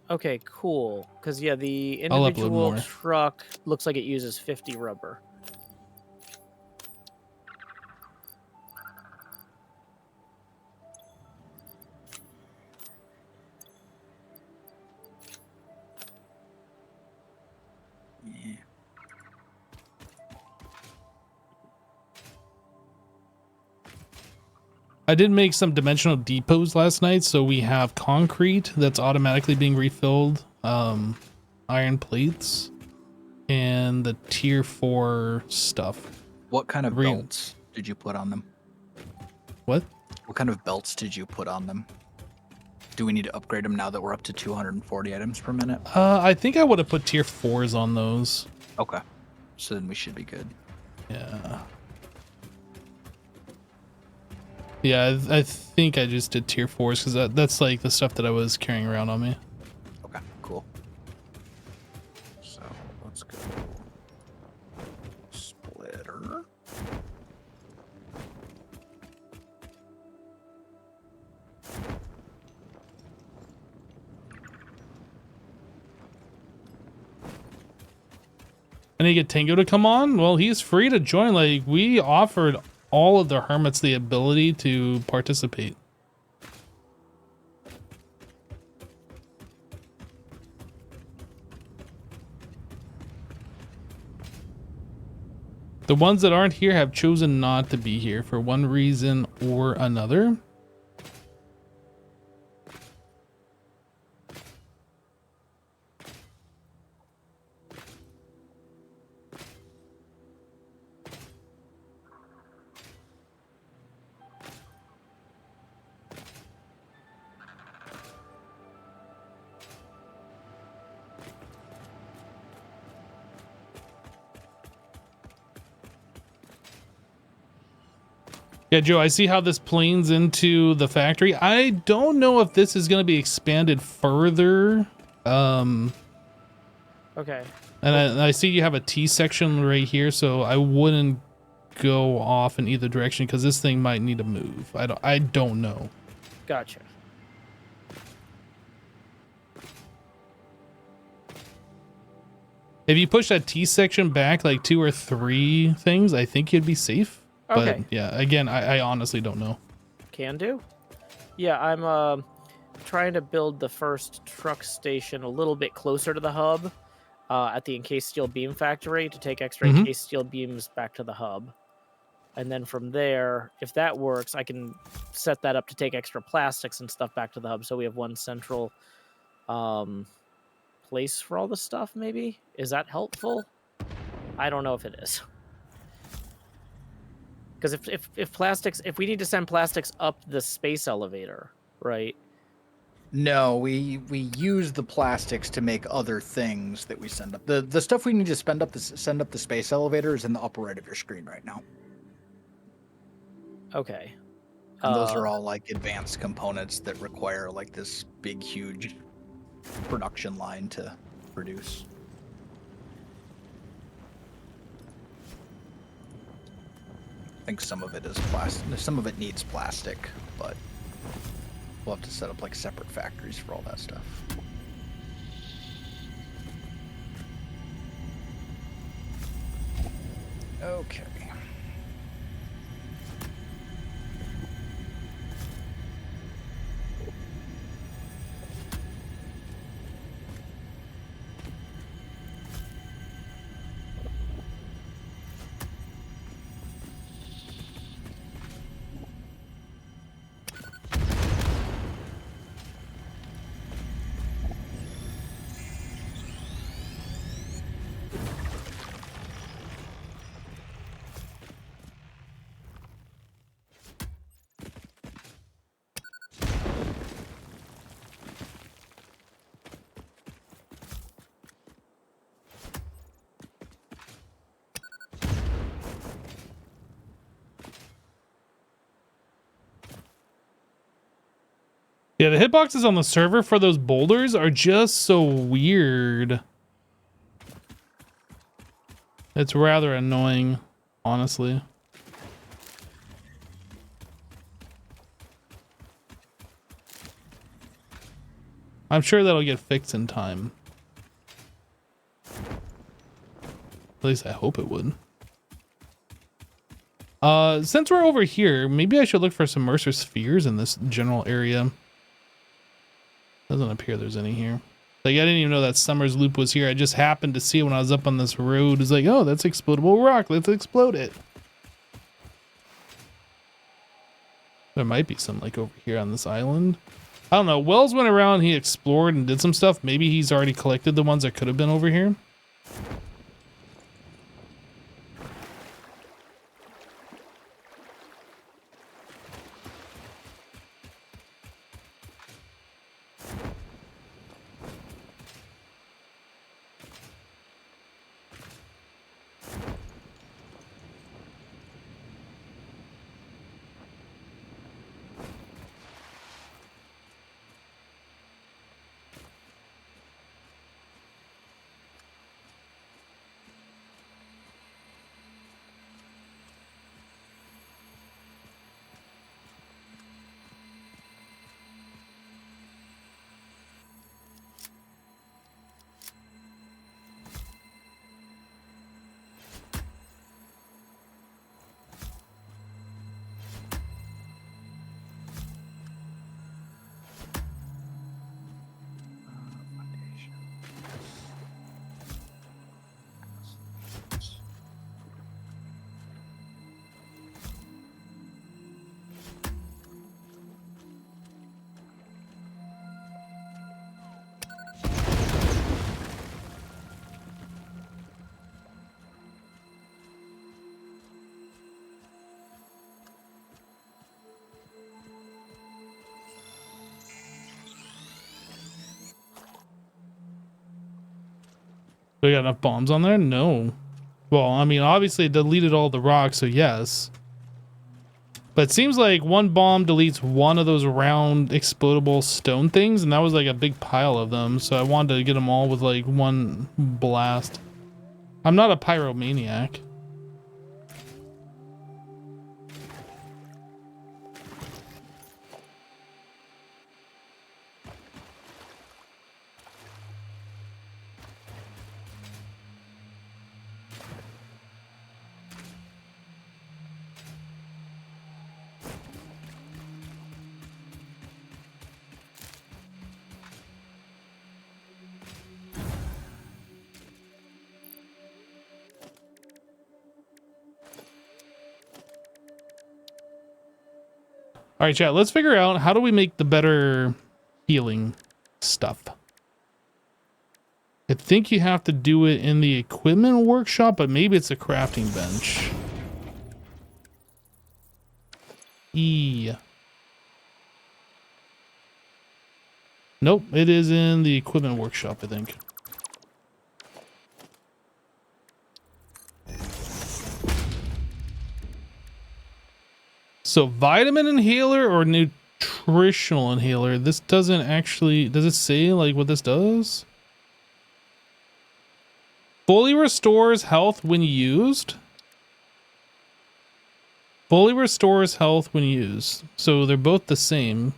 Okay, cool. Because yeah, the I'll upload individual more. truck looks like it uses 50 rubber. Yeah. I did make some dimensional depots last night, so we have concrete that's automatically being refilled, iron plates, and the tier 4 stuff. What kind of Real. belts did you put on them? What? What kind of belts did you put on them? Do we need to upgrade them now that we're up to 240 items per minute? I think I would have put tier 4s on those. Okay. So then we should be good. Yeah. Yeah, I think I just did tier 4s because that's like the stuff that I was carrying around on me. Okay, cool. So let's go. Splitter. And you get Tango to come on? Well, he's free to join. Like, we offered all of the hermits the ability to participate. The ones that aren't here have chosen not to be here for one reason or another. Yeah, Joe, I see how this planes into the factory. I don't know if this is going to be expanded further. Okay. And I see you have a T section right here, so I wouldn't go off in either direction because this thing might need to move. I don't know. Gotcha. If you push that T section back like 2 or 3 things, I think you'd be safe. Okay. But yeah, again, I honestly don't know. Can do. Yeah, I'm trying to build the first truck station a little bit closer to the hub at the encased steel beam factory to take extra encased steel beams back to the hub. And then from there, if that works, I can set that up to take extra plastics and stuff back to the hub. So we have one central place for all the stuff, maybe? Is that helpful? I don't know if it is. Because if we need to send plastics up the space elevator, right? No, we use the plastics to make other things that we send up. The stuff we need to send up the space elevator is in the upper right of your screen right now. Okay. And those are all like advanced components that require like this big, huge production line to produce. I think some of it is plastic. Some of it needs plastic, but we'll have to set up like separate factories for all that stuff. Okay. Yeah, the hitboxes on the server for those boulders are just so weird. It's rather annoying, honestly. I'm sure that'll get fixed in time. At least I hope it would. Since we're over here, maybe I should look for some Mercer spheres in this general area. Doesn't appear there's any here. Like, I didn't even know that Summer's Loop was here. I just happened to see it when I was up on this road. It's like, oh, that's explodable rock. Let's explode it. There might be some, like, over here on this island. I don't know. Wells went around, he explored and did some stuff. Maybe he's already collected the ones that could have been over here. Do we got enough bombs on there? No. Well, I mean, obviously it deleted all the rocks, so yes. But it seems like one bomb deletes one of those round explodable stone things, and that was like a big pile of them. So I wanted to get them all with like one blast. I'm not a pyromaniac. All right, chat, let's figure out how do we make the better healing stuff. I think you have to do it in the equipment workshop, but maybe it's a crafting bench. Nope, it is in the equipment workshop, I think. So vitamin inhaler or nutritional inhaler? This doesn't actually, does it say like what this does? Fully restores health when used. Fully restores health when used. So they're both the same.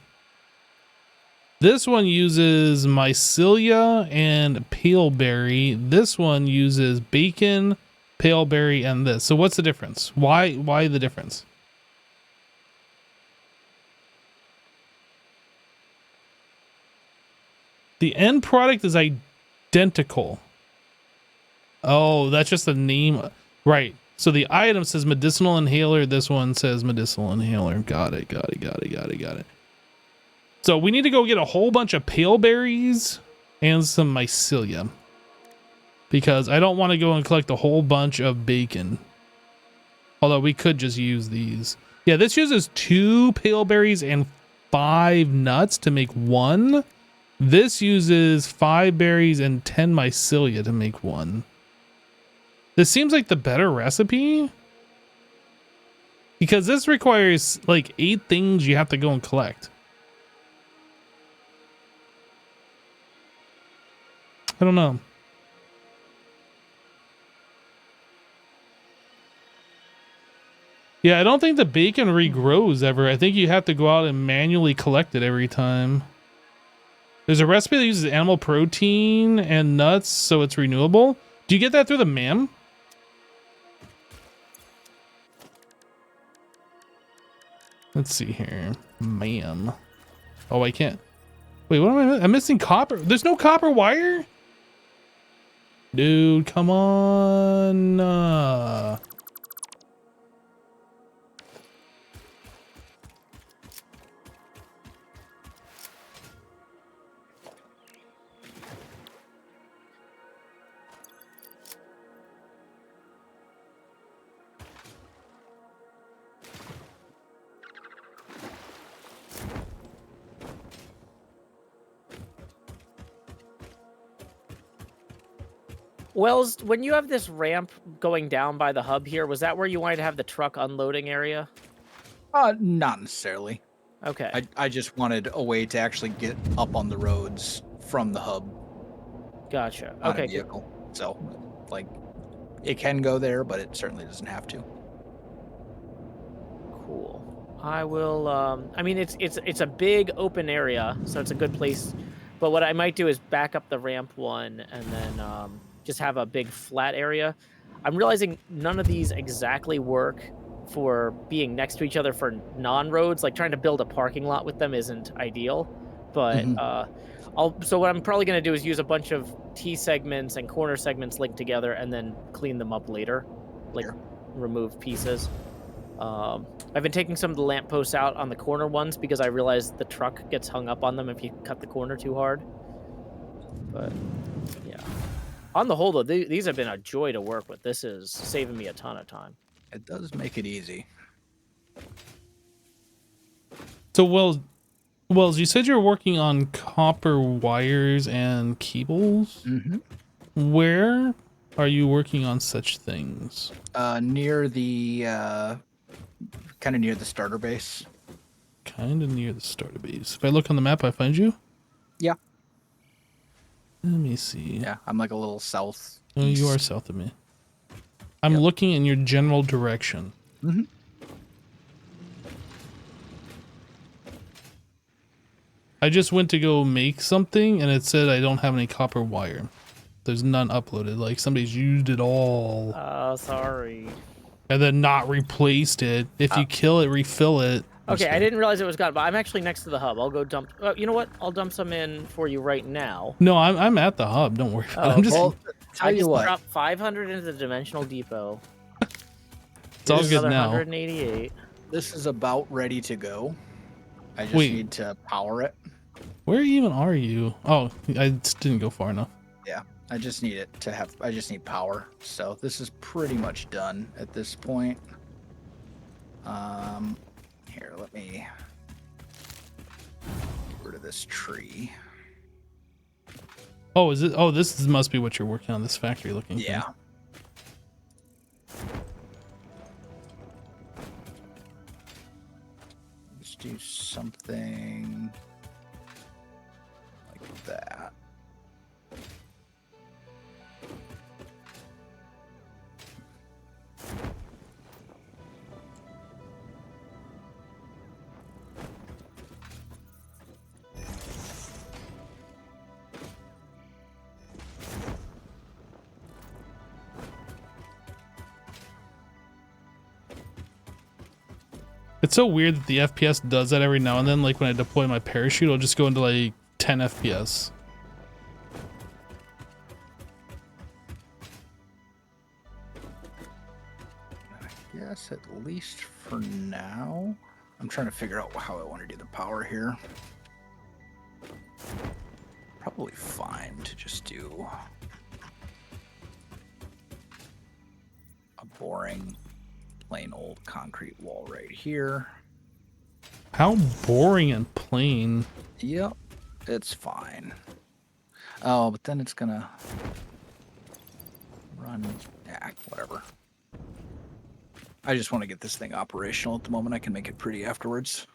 This one uses mycelia and paleberry. This one uses bacon, paleberry, and this. So what's the difference? Why the difference? The end product is identical. Oh, that's just the name. Right. So the item says medicinal inhaler. This one says medicinal inhaler. Got it. So we need to go get a whole bunch of pale berries and some mycelia. Because I don't want to go and collect a whole bunch of bacon. Although we could just use these. Yeah, this uses 2 pale berries and 5 nuts to make 1. This uses 5 berries and 10 mycelia to make 1. This seems like the better recipe. Because this requires like 8 things you have to go and collect. I don't know. Yeah, I don't think the bacon regrows ever. I think you have to go out and manually collect it every time. There's a recipe that uses animal protein and nuts, so it's renewable. Do you get that through the MAM? Let's see here. MAM. Oh, I can't. Wait, what am I? I'm missing copper. There's no copper wire? Dude, come on. Wells, when you have this ramp going down by the hub here, was that where you wanted to have the truck unloading area? Not necessarily. Okay. I just wanted a way to actually get up on the roads from the hub. Gotcha. Not Okay. a vehicle. So, like, it can go there, but it certainly doesn't have to. Cool. I will. I mean, it's a big open area, so it's a good place. But what I might do is back up the ramp one, and then just have a big flat area. I'm realizing none of these exactly work for being next to each other for non-roads. Like trying to build a parking lot with them isn't ideal. But so what I'm probably going to do is use a bunch of T segments and corner segments linked together, and then clean them up later, like remove pieces. I've been taking some of the lampposts out on the corner ones because I realized the truck gets hung up on them if you cut the corner too hard. But yeah, on the whole though, these have been a joy to work with. This is saving me a ton of time. It does make it easy. So, Wells, you said you're working on copper wires and cables. Mm-hmm. Where are you working on such things? Near the Kind of near the starter base. Kind of near the starter base. If I look on the map, I find you? Yeah. Let me see. Yeah, I'm like a little south. Oh, you are south of me. I'm Yep. looking in your general direction. Mm-hmm. I just went to go make something, and it said I don't have any copper wire. There's none uploaded. Like, somebody's used it all. Oh, sorry. And then not replaced it. If you kill it, refill it. Okay, I didn't realize it was gone, but I'm actually next to the hub. I'll go dump. You know what? I'll dump some in for you right now. No, I'm at the hub. Don't worry about it. Oh, I'm just. Well, I just dropped 500 into the dimensional depot. It's all Here's good another now. 188. This is about ready to go. I just Wait. need to power it. Where even are you? Oh, I just didn't go far enough. Yeah, I just need it to have. I just need power. So this is pretty much done at this point. Here, let me get rid of this tree. Oh, is it? Oh, must be what you're working on. This factory looking. Yeah. Thing. Let's do something like that. It's so weird that the FPS does that every now and then. Like when I deploy my parachute, I'll just go into like 10 FPS. I guess at least for now. I'm trying to figure out how I want to do the power here. Probably fine to just do a boring, plain old concrete wall right here. How boring and plain. Yep, it's fine. Oh, but then it's gonna run. Yeah, whatever. I just want to get this thing operational at the moment. I can make it pretty afterwards.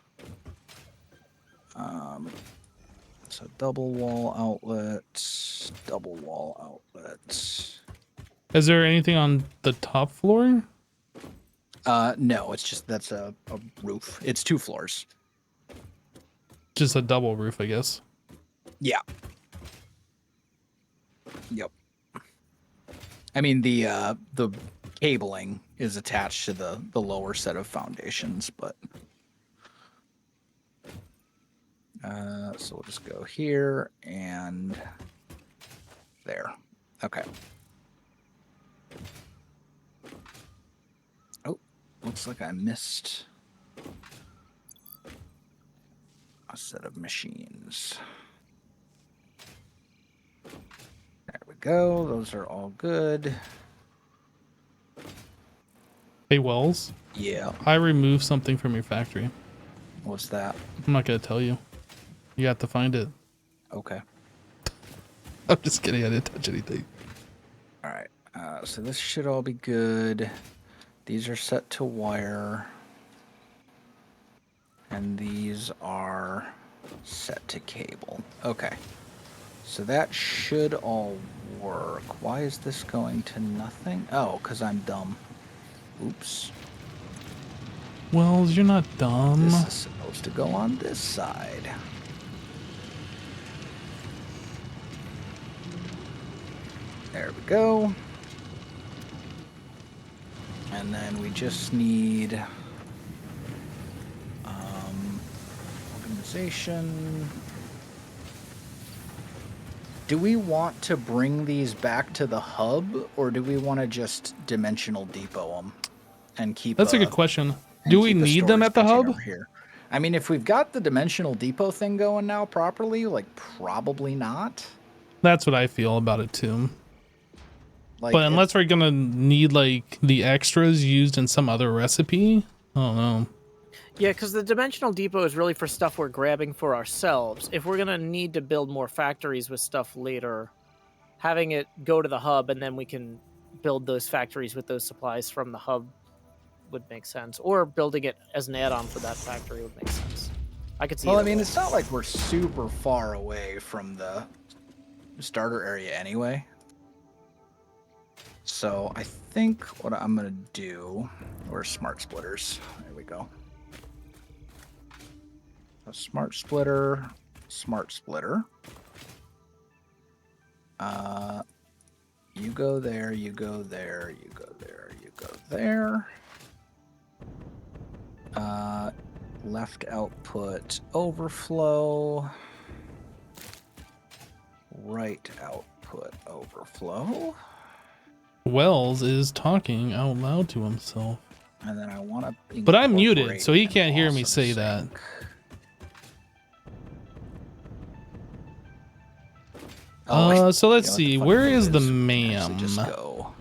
So double wall outlets, double wall outlets. Is there anything on the top floor? No, it's just that's a roof. It's 2 floors. Just a double roof, I guess. Yeah. Yep. I mean the cabling is attached to the lower set of foundations, but so we'll just go here and there. Okay. Oh, looks like I missed a set of machines. There we go. Those are all good. Hey, Wells. Yeah. I removed something from your factory. What's that? I'm not going to tell you. You have to find it. Okay. I'm just kidding. I didn't touch anything. All right. So this should all be good. These are set to wire. And these are set to cable. Okay. So that should all work. Why is this going to nothing? Oh, because I'm dumb. Oops. Wells, you're not dumb. This is supposed to go on this side. There we go. And then we just need organization. Do we want to bring these back to the hub, or do we want to just dimensional depot them and keep? That's a good question. Do we need them at the hub? Here. I mean, if we've got the dimensional depot thing going now properly, like probably not. That's what I feel about it too. Like, but unless we're gonna need like the extras used in some other recipe, I don't know. Yeah, because the dimensional depot is really for stuff we're grabbing for ourselves. If we're gonna need to build more factories with stuff later, having it go to the hub and then we can build those factories with those supplies from the hub would make sense, or building it as an add-on for that factory would make sense. I could see. Well, I either mean, way. it's not like we're super far away from the starter area anyway. So I think what I'm gonna do, we're smart splitters. There we go. A smart splitter, smart splitter. You go there, you go there, you go there, you go there. Left output overflow. Right output overflow. Wells is talking out loud to himself. And then I want to. But I'm muted, so he can't hear me say that. So let's see. Where is the ma'am? Just go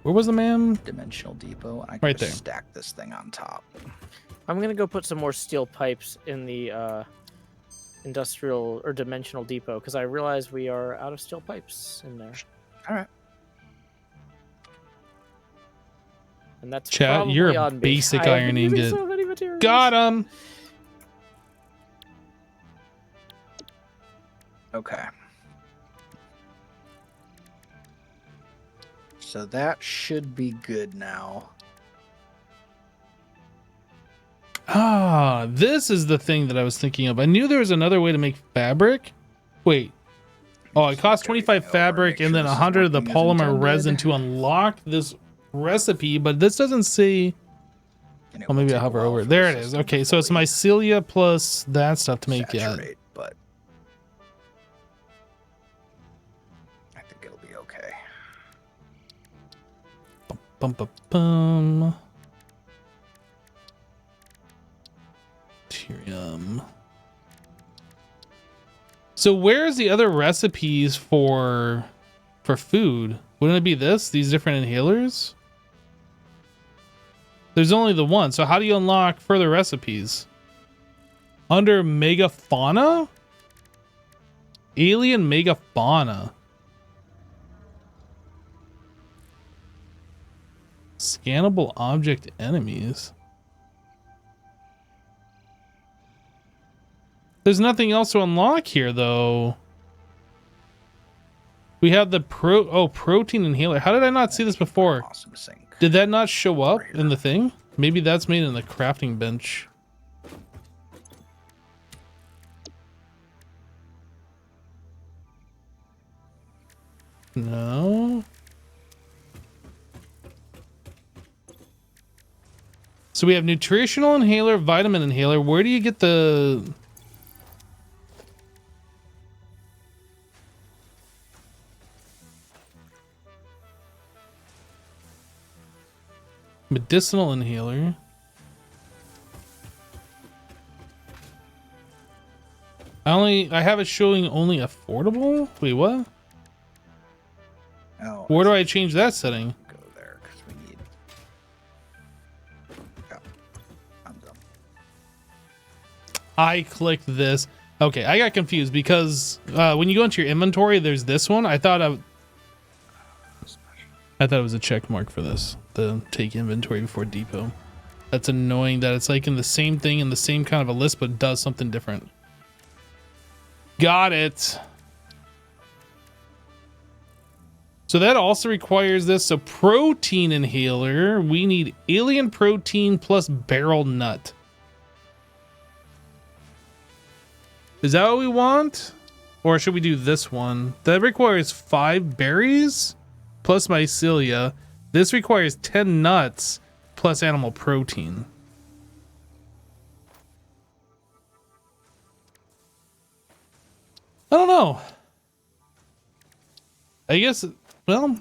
Where was the ma'am? dimensional depot, and I can Right just there. stack this thing on top. I'm gonna go put some more steel pipes in the industrial or dimensional depot because I realize we are out of steel pipes in there. All right. And that's Chat, probably you're a on me. basic I have iron been using ingot. so many materials. Got him. Okay. So that should be good now. Ah, this is the thing that I was thinking of. I knew there was another way to make fabric. Wait. Oh, it costs 25 fabric and then 100 of the polymer resin to unlock this recipe, but this doesn't say. And it Oh, will maybe take I'll a hover while over. for There the it is. system Okay, to so it's fully mycelia plus that stuff to make it. saturate, but I think it'll be okay. Bum, bum, bum. Tyrium. So where's the other recipes for food? Wouldn't it be this? These different inhalers? There's only the one. So how do you unlock further recipes? Under megafauna? Alien megafauna. Scannable object enemies. There's nothing else to unlock here, though. We have the protein inhaler. How did I not see this before? Awesome sink. Did that not show up in the thing? Maybe that's made in the crafting bench. No. So we have nutritional inhaler, vitamin inhaler. Where do you get the... medicinal inhaler? I have it showing only affordable? Wait, what? Oh, Where do I change that setting? go there because we need. Yeah, I'm done. I clicked this. Okay, I got confused because when you go into your inventory, there's this one. I thought it was a check mark for this. The take inventory before depot. That's annoying that it's like in the same thing in the same kind of a list, but does something different. Got it. So that also requires this. So protein inhaler, we need alien protein plus barrel nut. Is that what we want? Or should we do this one? That requires 5 berries plus mycelia. This requires 10 nuts plus animal protein. I don't know. I guess, well,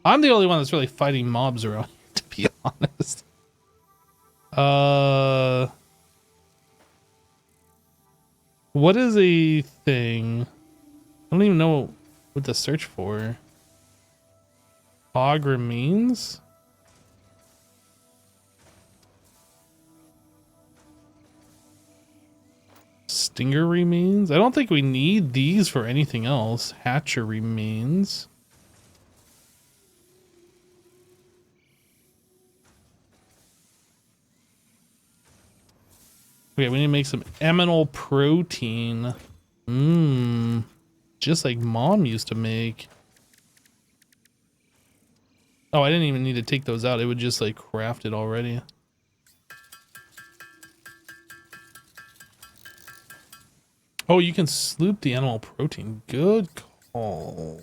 I'm the only one that's really fighting mobs around, to be honest. What is a thing? I don't even know what to search for. Hog remains? Stinger remains? I don't think we need these for anything else. Hatcher remains. Okay, we need to make some aminal protein. Mmm. Just like Mom used to make. Oh, I didn't even need to take those out. It would just like craft it already. Oh, you can sloop the animal protein. Good call.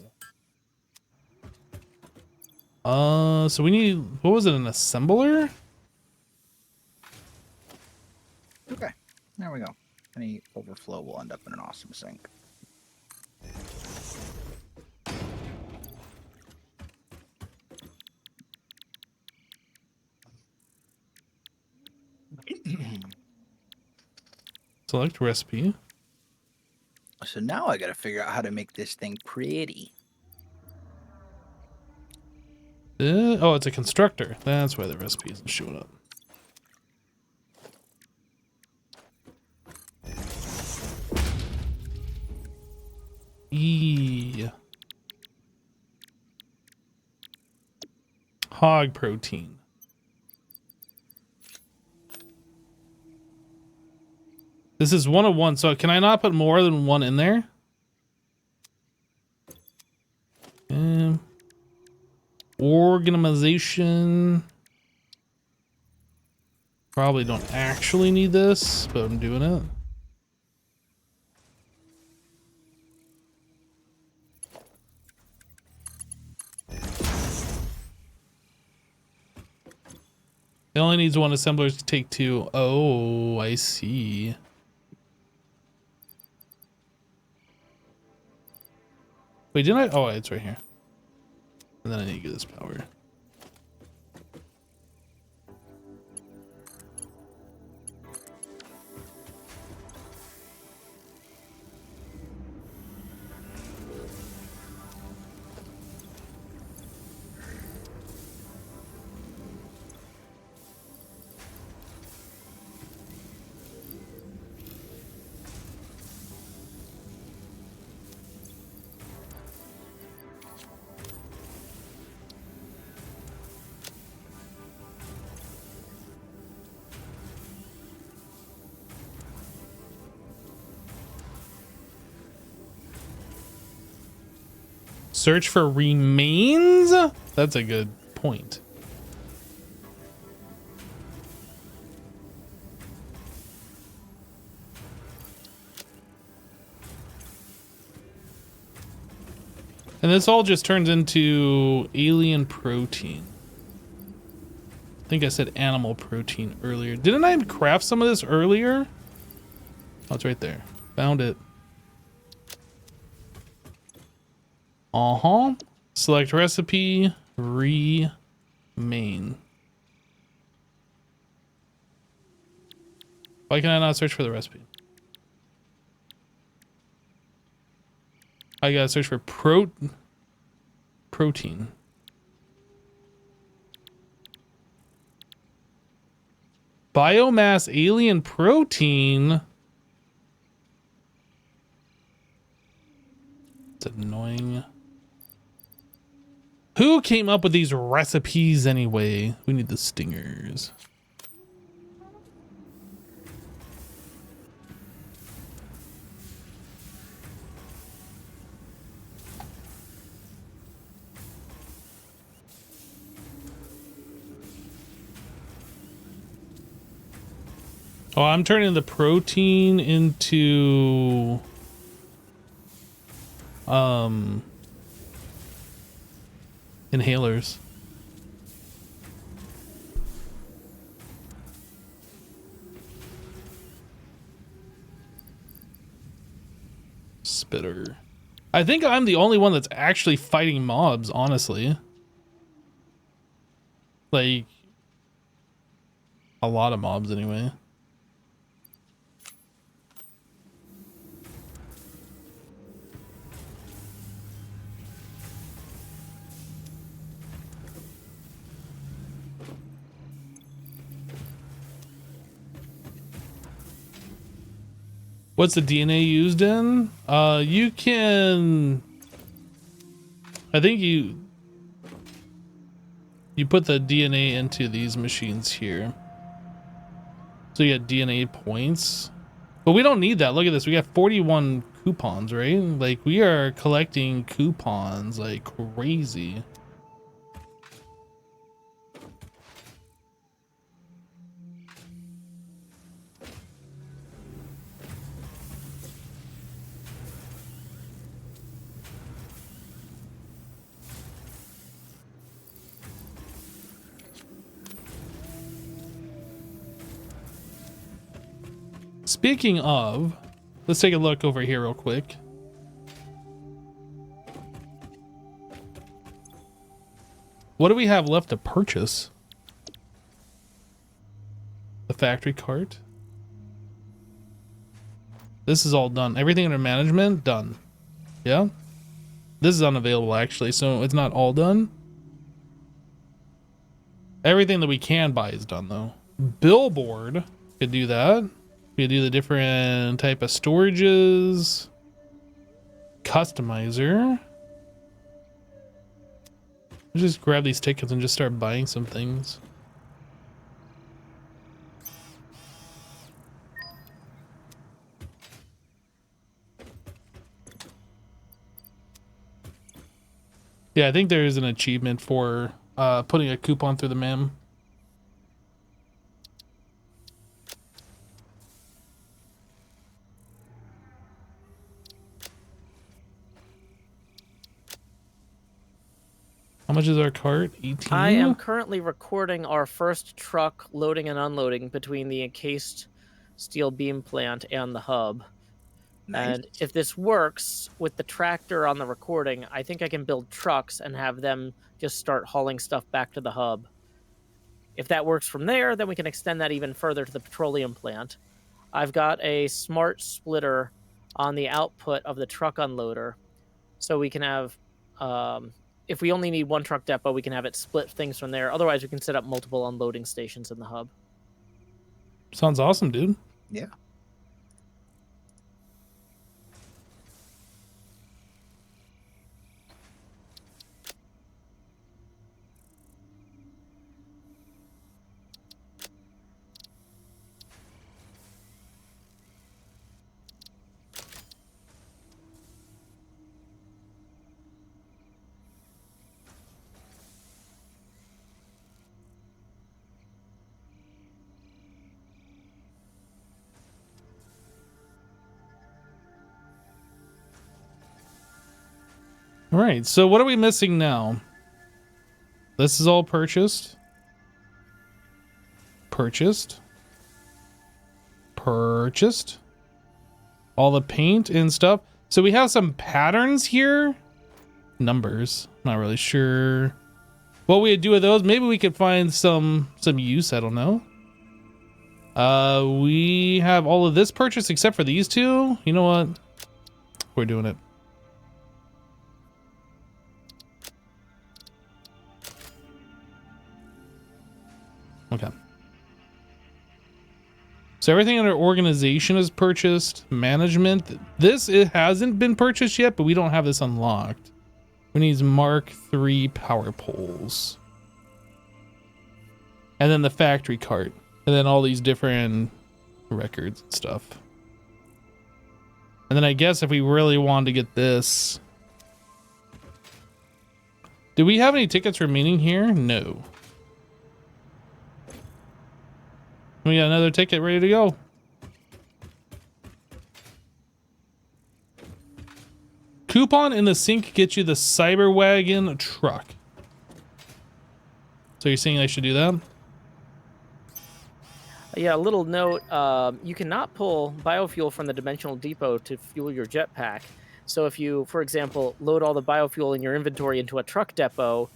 So we need, what was it, an assembler? Okay, there we go. Any overflow will end up in an awesome sink. Select recipe. So now I gotta figure out how to make this thing pretty. Oh, it's a constructor. That's why the recipe isn't showing up. Hog protein. This is 1 of 1, so can I not put more than 1 in there? Organization. Probably don't actually need this, but I'm doing it. It only needs 1 assembler to take 2. Oh, I see. Wait, didn't I? Oh, it's right here. And then I need to get this power. Search for remains? That's a good point. And this all just turns into alien protein. I think I said animal protein earlier. Didn't I craft some of this earlier? Oh, it's right there. Found it. Select recipe, remain. Why can I not search for the recipe? I gotta search for protein. Biomass alien protein. It's annoying. Who came up with these recipes anyway? We need the stingers. Oh, I'm turning the protein into inhalers. Spitter. I think I'm the only one that's actually fighting mobs, honestly. Like, a lot of mobs anyway. What's the DNA used in? You can, I think you put the DNA into these machines here. So you get DNA points. But we don't need that. Look at this. We got 41 coupons, right? Like, we are collecting coupons like crazy. Speaking of, let's take a look over here real quick. What do we have left to purchase? The factory cart. This is all done. Everything under management, done. Yeah? This is unavailable actually, so it's not all done. Everything that we can buy is done though. Billboard, could do that. We could do the different type of storages. Customizer. Just grab these tickets and just start buying some things. Yeah, I think there is an achievement for putting a coupon through the MAM. How much is our cart? 18? I am currently recording our first truck loading and unloading between the encased steel beam plant and the hub. Nice. And if this works with the tractor on the recording, I think I can build trucks and have them just start hauling stuff back to the hub. If that works from there, then we can extend that even further to the petroleum plant. I've got a smart splitter on the output of the truck unloader, so we can have... if we only need one truck depot, we can have it split things from there. Otherwise, we can set up multiple unloading stations in the hub. Sounds awesome, dude. Yeah. All right, so what are we missing now? This is all purchased. Purchased. Purchased. All the paint and stuff. So we have some patterns here. Numbers. Not really sure what we'd do with those. Maybe we could find some use. I don't know. We have all of this purchased except for these two. You know what? We're doing it. Okay. So everything under organization is purchased. Management. It hasn't been purchased yet, but we don't have this unlocked. We need Mark III power poles. And then the factory cart. And then all these different records and stuff. And then I guess if we really wanted to get this... Do we have any tickets remaining here? No. We got another ticket ready to go. Coupon in the sink gets you the Cyber Wagon truck. So you're saying I should do that? Yeah, a little note. You cannot pull biofuel from the dimensional depot to fuel your jetpack. So if you, for example, load all the biofuel in your inventory into a truck depot,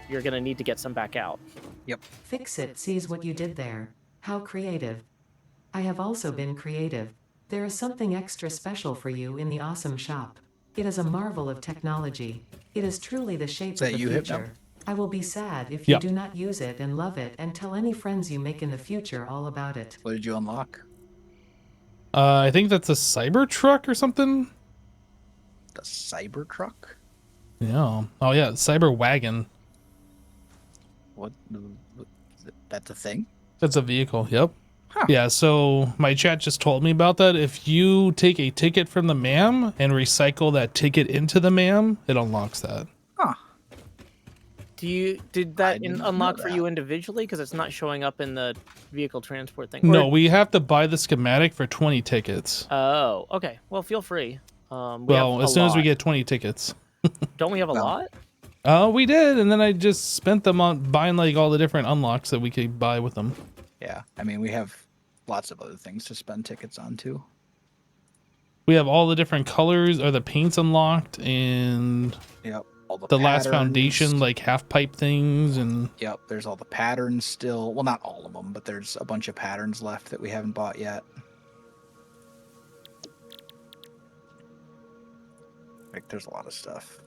you're going to need to get some back out. Yep. Fixit sees what you did there. How creative. I have also been creative. There is something extra special for you in the awesome shop. It is a marvel of technology. It is truly the shape of the future. I will be sad if you do not use it and love it, and tell any friends you make in the future all about it. What did you unlock? I think that's a Cybertruck or something. The Cybertruck? Yeah. Oh yeah, Cyber Wagon. What? That's a thing? That's a vehicle. Yep. Yeah, so my chat just told me about that. If you take a ticket from the MAM and recycle that ticket into the MAM, it unlocks that. Huh. Did that didn't unlock know for that. you individually? Because it's not showing up in the vehicle transport thing. No, Or- we have to buy the schematic for 20 tickets. Oh, okay. Well, feel free. We Well, have as a soon as we lot. get 20 tickets. Don't we have a Well, lot? We did, and then I just spent them on buying like all the different unlocks that we could buy with them. Yeah, I mean, we have lots of other things to spend tickets on too. We have all the different colors or the paints unlocked, and Yep. All the last patterns. foundation like half pipe things, and Yep, there's all the patterns still. Well, not all of them, but there's a bunch of patterns left that we haven't bought yet. Like, there's a lot of stuff.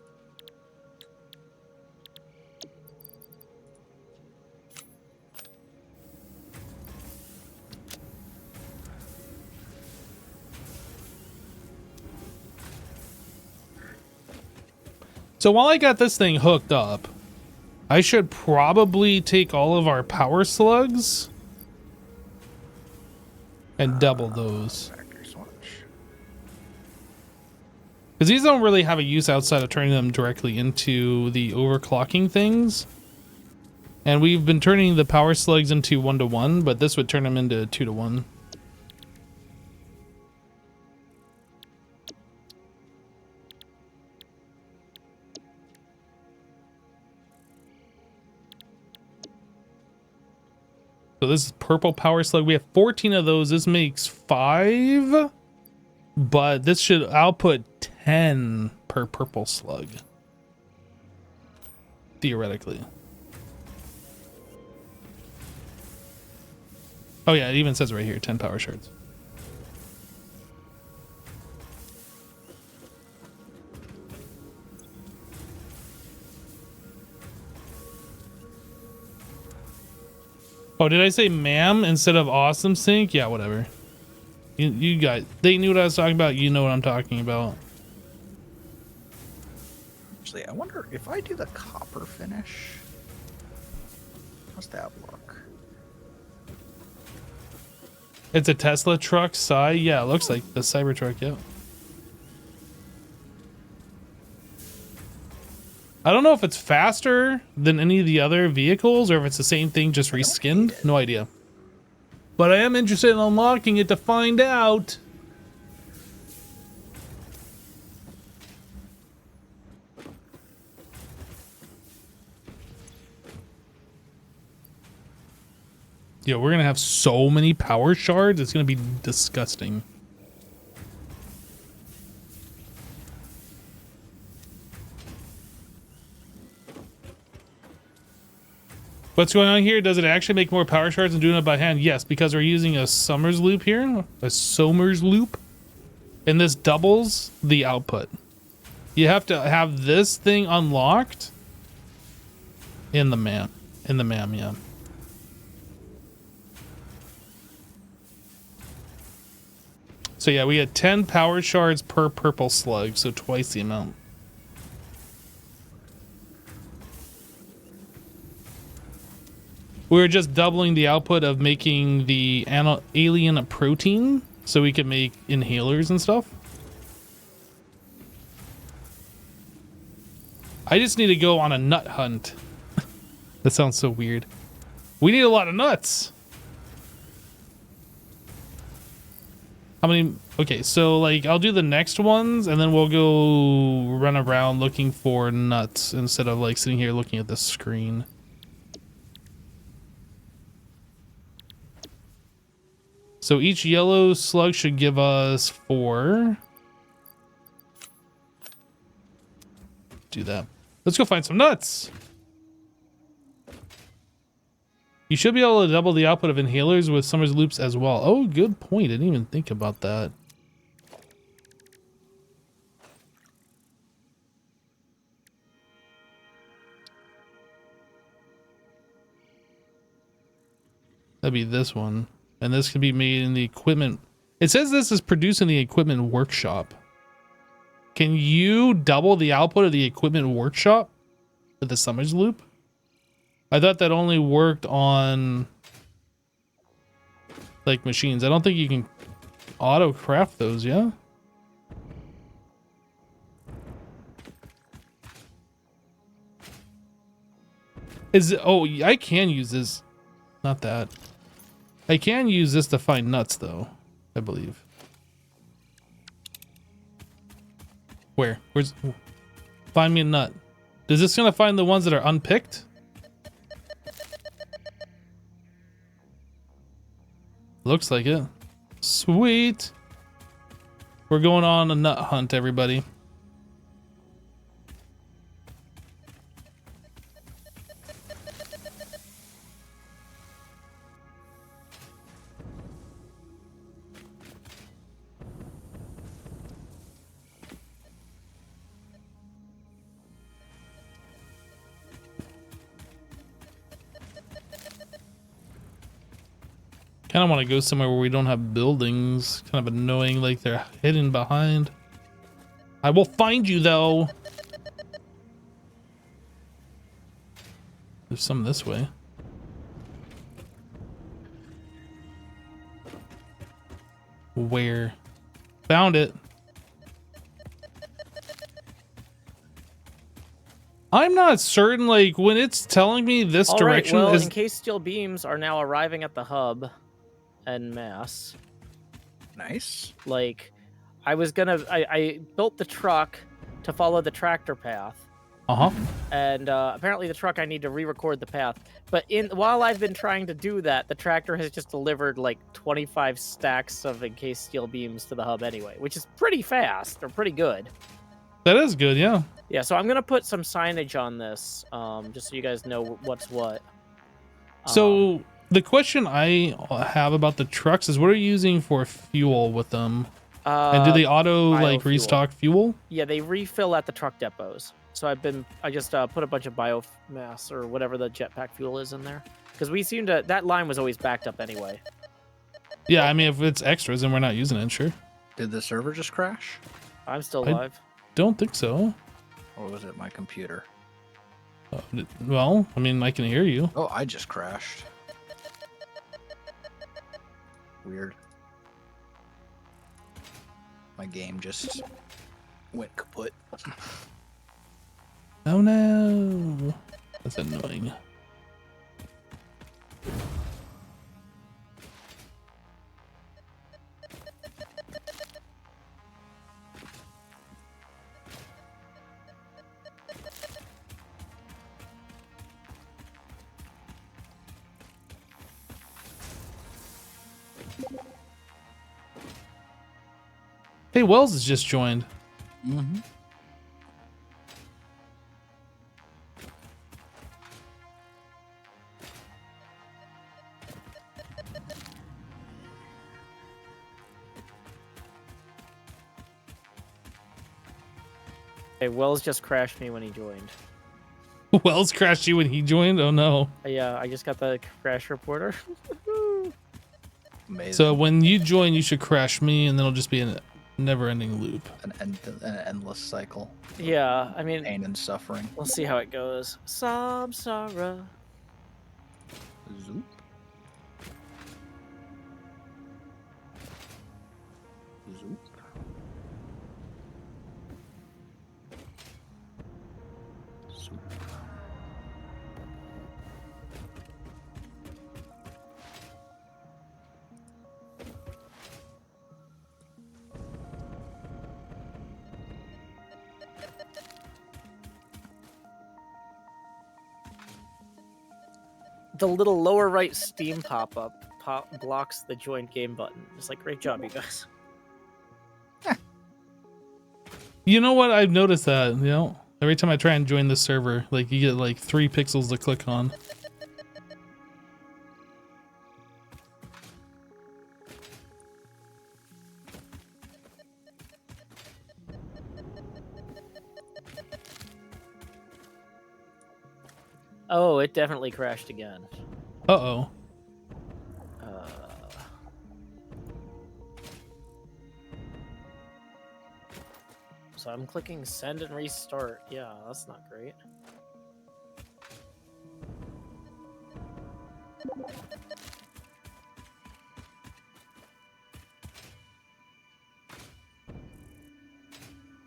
so while I got this thing hooked up, I should probably take all of our power slugs and double those. Factory swatch. Because these don't really have a use outside of turning them directly into the overclocking things. And we've been turning the power slugs into 1-to-1, but this would turn them into 2-to-1. So this is purple power slug. We have 14 of those. This makes 5. But this should output 10 per purple slug. Theoretically. Oh yeah, it even says right here, 10 power shards. Oh, did I say ma'am instead of awesome sync? Yeah, whatever. You guys, they knew what I was talking about. You know what I'm talking about. Actually, I wonder if I do the copper finish. How's that look? It's a Tesla truck, Psy. Yeah, it looks like the Cybertruck, yeah. I don't know if it's faster than any of the other vehicles or if it's the same thing, just reskinned. No idea. But I am interested in unlocking it to find out. Yo, we're gonna have so many power shards, it's gonna be disgusting. What's going on here? Does it actually make more power shards than doing it by hand? Yes, because we're using a Summers loop here, a Somers loop, and this doubles the output. You have to have this thing unlocked in the MAM, yeah. So yeah, we had 10 power shards per purple slug, so twice the amount. We were just doubling the output of making the alien protein so we could make inhalers and stuff. I just need to go on a nut hunt. That sounds so weird. We need a lot of nuts. How many? Okay, so like I'll do the next ones and then we'll go run around looking for nuts instead of like sitting here looking at the screen. So each yellow slug should give us 4. Do that. Let's go find some nuts. You should be able to double the output of inhalers with Summers loops as well. Oh, good point. I didn't even think about that. That'd be this one. And this can be made in the equipment. It says this is produced in the equipment workshop. Can you double the output of the equipment workshop with the Summers loop? I thought that only worked on like machines. I don't think you can auto craft those, yeah? Oh, I can use this. Not that. I can use this to find nuts though, I believe. Where's find me a nut. Is this gonna find the ones that are unpicked? Looks like it. Sweet. We're going on a nut hunt, everybody. Kind of want to go somewhere where we don't have buildings. Kind of annoying, like they're hidden behind. I will find you though. There's some this way. Where? Found it. I'm not certain, like, when it's telling me this All direction right, well, is... encased steel beams are now arriving at the hub en masse. Nice. Like, I built the truck to follow the tractor path. Uh-huh. And apparently the truck, I need to re-record the path. But while I've been trying to do that, the tractor has just delivered like 25 stacks of encased steel beams to the hub anyway, which is pretty fast, or pretty good. That is good, yeah. Yeah, so I'm going to put some signage on this, just so you guys know what's what. So the question I have about the trucks is, what are you using for fuel with them? And do they auto like restock fuel? Yeah, they refill at the truck depots. So I just put a bunch of biomass or whatever the jetpack fuel is in there, because that line was always backed up anyway. Yeah, I mean, if it's extras and we're not using it, sure. Did the server just crash? I'm still alive. Don't think so. Or was it my computer? Well, I mean, I can hear you. Oh, I just crashed. Weird. My game just went kaput. Oh no. That's annoying. Hey, Wells has just joined. Mm-hmm. Hey, Wells just crashed me when he joined. Wells crashed you when he joined? Oh no. Yeah, I just got the crash reporter. Amazing. So when you join, you should crash me, and then it'll just be a never-ending loop. An endless cycle. Yeah, I mean, Pain and suffering. we'll see how it goes. Samsara. Zoop. Zoop. Zoop. The little lower right Steam pop-up blocks the join game button. It's like, great job, you guys. You know what? I've noticed that, you know, every time I try and join the server, like you get like 3 pixels to click on. Oh, it definitely crashed again. Uh-oh. So I'm clicking send and restart. Yeah, that's not great.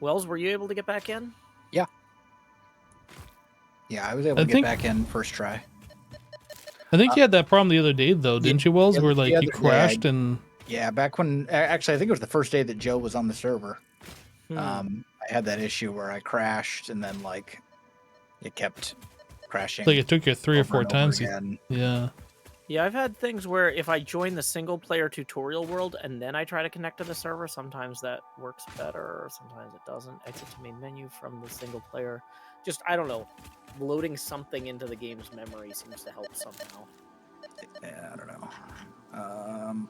Wells, were you able to get back in? Yeah. Yeah, I was able to get back in first try. I think you had that problem the other day, though, didn't you, Wells? Where like you crashed and. Yeah, back when actually I think it was the first day that Joe was on the server. I had that issue where I crashed and then like it kept crashing. Like it took you 3 or 4 times. Yeah. Yeah, I've had things where if I join the single player tutorial world and then I try to connect to the server, sometimes that works better, or sometimes it doesn't. Exit to main menu from the single player. Just, I don't know, loading something into the game's memory seems to help somehow. Yeah, I don't know.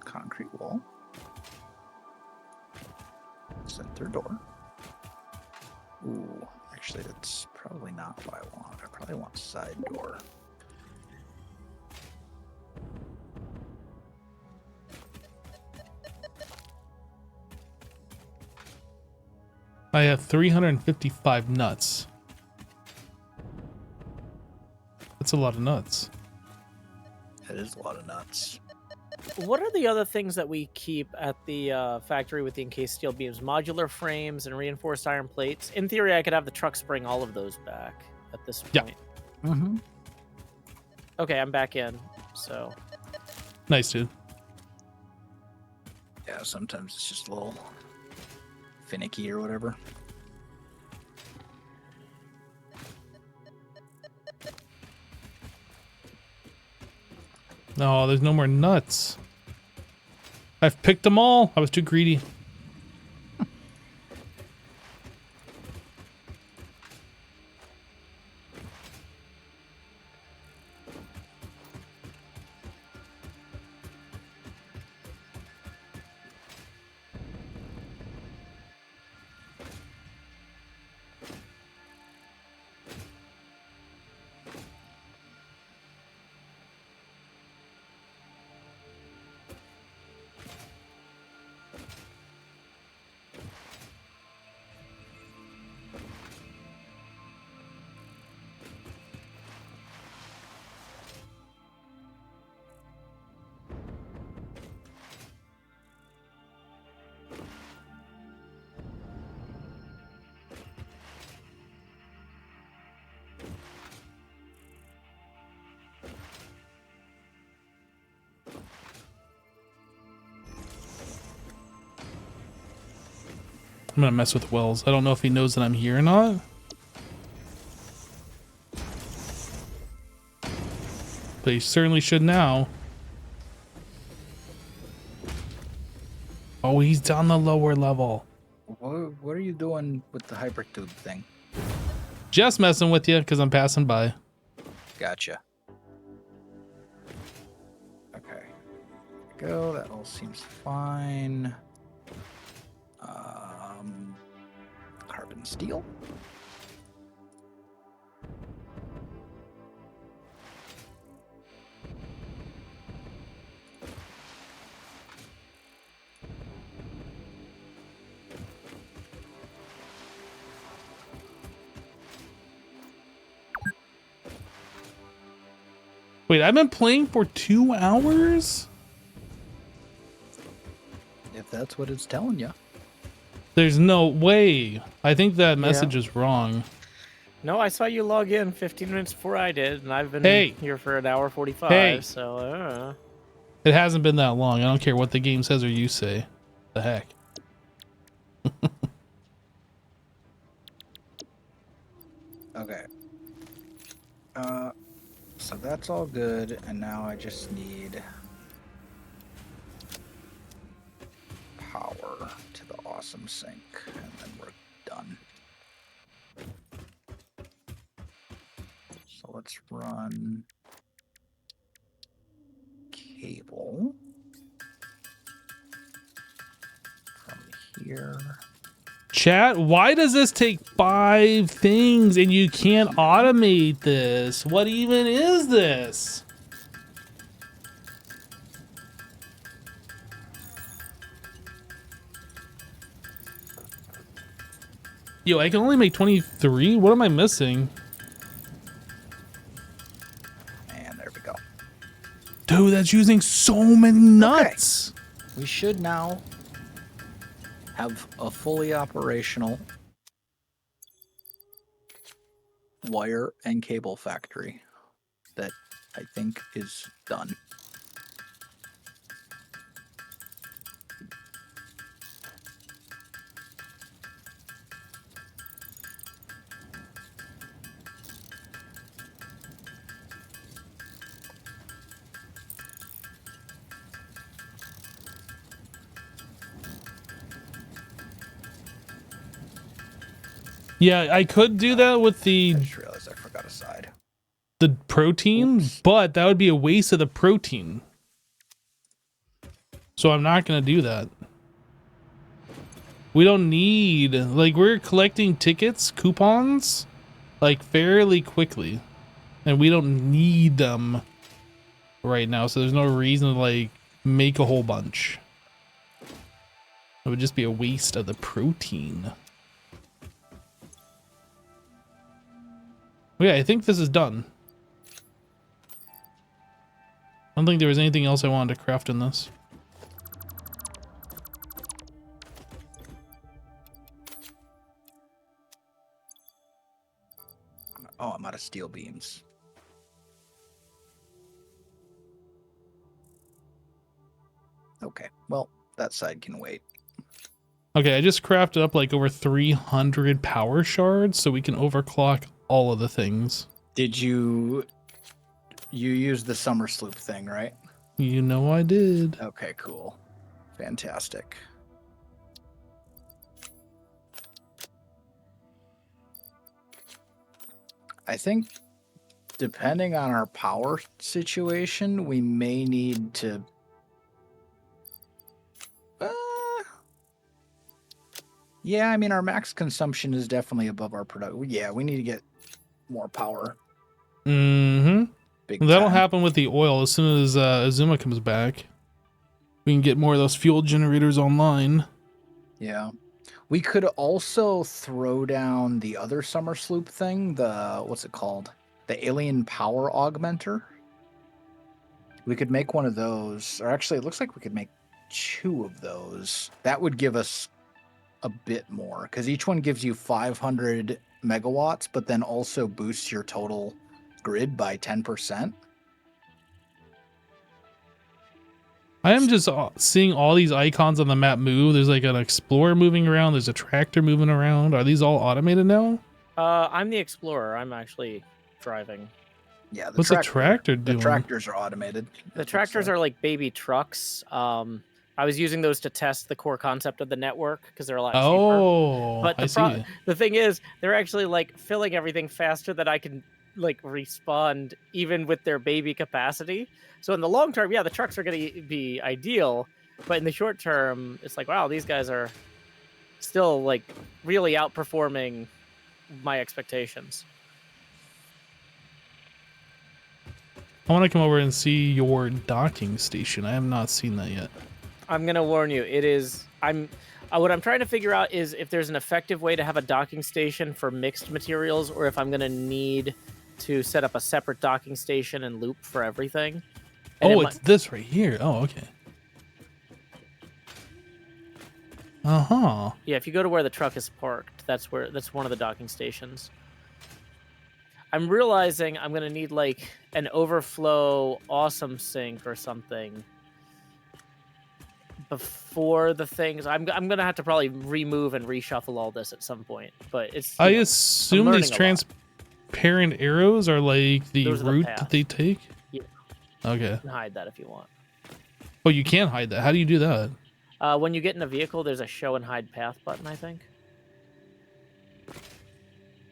Concrete wall. Center door. Ooh, actually that's probably not what I want. I probably want side door. I have 355 nuts. That's a lot of nuts. That is a lot of nuts. What are the other things that we keep at the factory with the encased steel beams? Modular frames and reinforced iron plates. In theory, I could have the trucks bring all of those back at this point. Yeah. Mm-hmm. Okay, I'm back in. So. Nice, dude. Yeah, sometimes it's just a little finicky or whatever. No, there's no more nuts. I've picked them all. I was too greedy. I'm gonna mess with Wells. I don't know if he knows that I'm here or not. But he certainly should now. Oh, he's down the lower level. What are you doing with the hypertube thing? Just messing with you because I'm passing by. Gotcha. Okay. Go. That all seems fine. Carbon steel. Wait, I've been playing for 2 hours? If that's what it's telling you. There's no way. I think that message is wrong. No, I saw you log in 15 minutes before I did, and I've been here for an hour 45. Hey. So, It hasn't been that long. I don't care what the game says or you say. The heck. Okay. So that's all good, and now I just need power to the awesome sink, and then we're done. So let's run cable from here. Chat, why does this take 5 things and you can't automate this? What even is this? Yo, I can only make 23? What am I missing? And there we go. Dude, that's using so many nuts. We should now have a fully operational wire and cable factory that I think is done. Yeah, I could do that with I just realized I forgot a side. the protein, Oops. but that would be a waste of the protein. So I'm not going to do that. We don't need, like, we're collecting tickets, coupons, like, fairly quickly. And we don't need them right now, so there's no reason to, like, make a whole bunch. It would just be a waste of the protein. Yeah, I think this is done. I don't think there was anything else I wanted to craft in this. Oh, I'm out of steel beams. Okay, well, that side can wait. Okay, I just crafted up like over 300 power shards so we can overclock all of the things. Did you use the summer sloop thing, right? You know I did. Okay, cool. Fantastic. I think depending on our power situation, we may need to yeah, I mean our max consumption is definitely above our production. Yeah, we need to get more power. Mm-hmm. Big That'll time. happen with the oil as soon as Azuma comes back. We can get more of those fuel generators online. Yeah. We could also throw down the other summer sloop thing, what's it called? The alien power augmenter. We could make one of those, or actually it looks like we could make 2 of those. That would give us a bit more, because each one gives you 500 megawatts, but then also boosts your total grid by 10%. I am just seeing all these icons on the map move. There's like an explorer moving around. There's a tractor moving around. Are these all automated now? I'm the explorer. I'm actually driving. Yeah, What's the tractor doing? The tractors are automated. The tractors are like baby trucks. I was using those to test the core concept of the network because they're a lot cheaper. Oh, But I see. the thing is, they're actually like filling everything faster than I can like respond, even with their baby capacity. So in the long term, yeah, the trucks are going to be ideal. But in the short term, it's like, wow, these guys are still like really outperforming my expectations. I want to come over and see your docking station. I have not seen that yet. I'm gonna warn you. It is. What I'm trying to figure out is if there's an effective way to have a docking station for mixed materials, or if I'm gonna need to set up a separate docking station and loop for everything. And Oh, it's this right here. Oh, okay. Uh-huh. Yeah, if you go to where the truck is parked, that's one of the docking stations. I'm realizing I'm gonna need like an overflow awesome sink or something before the things. I'm gonna have to probably remove and reshuffle all this at some point. But it's. I assume these transparent arrows are like the route that they take. Yeah. Okay. You can hide that if you want. Oh, you can hide that. How do you do that? When you get in a vehicle, there's a show and hide path button, I think.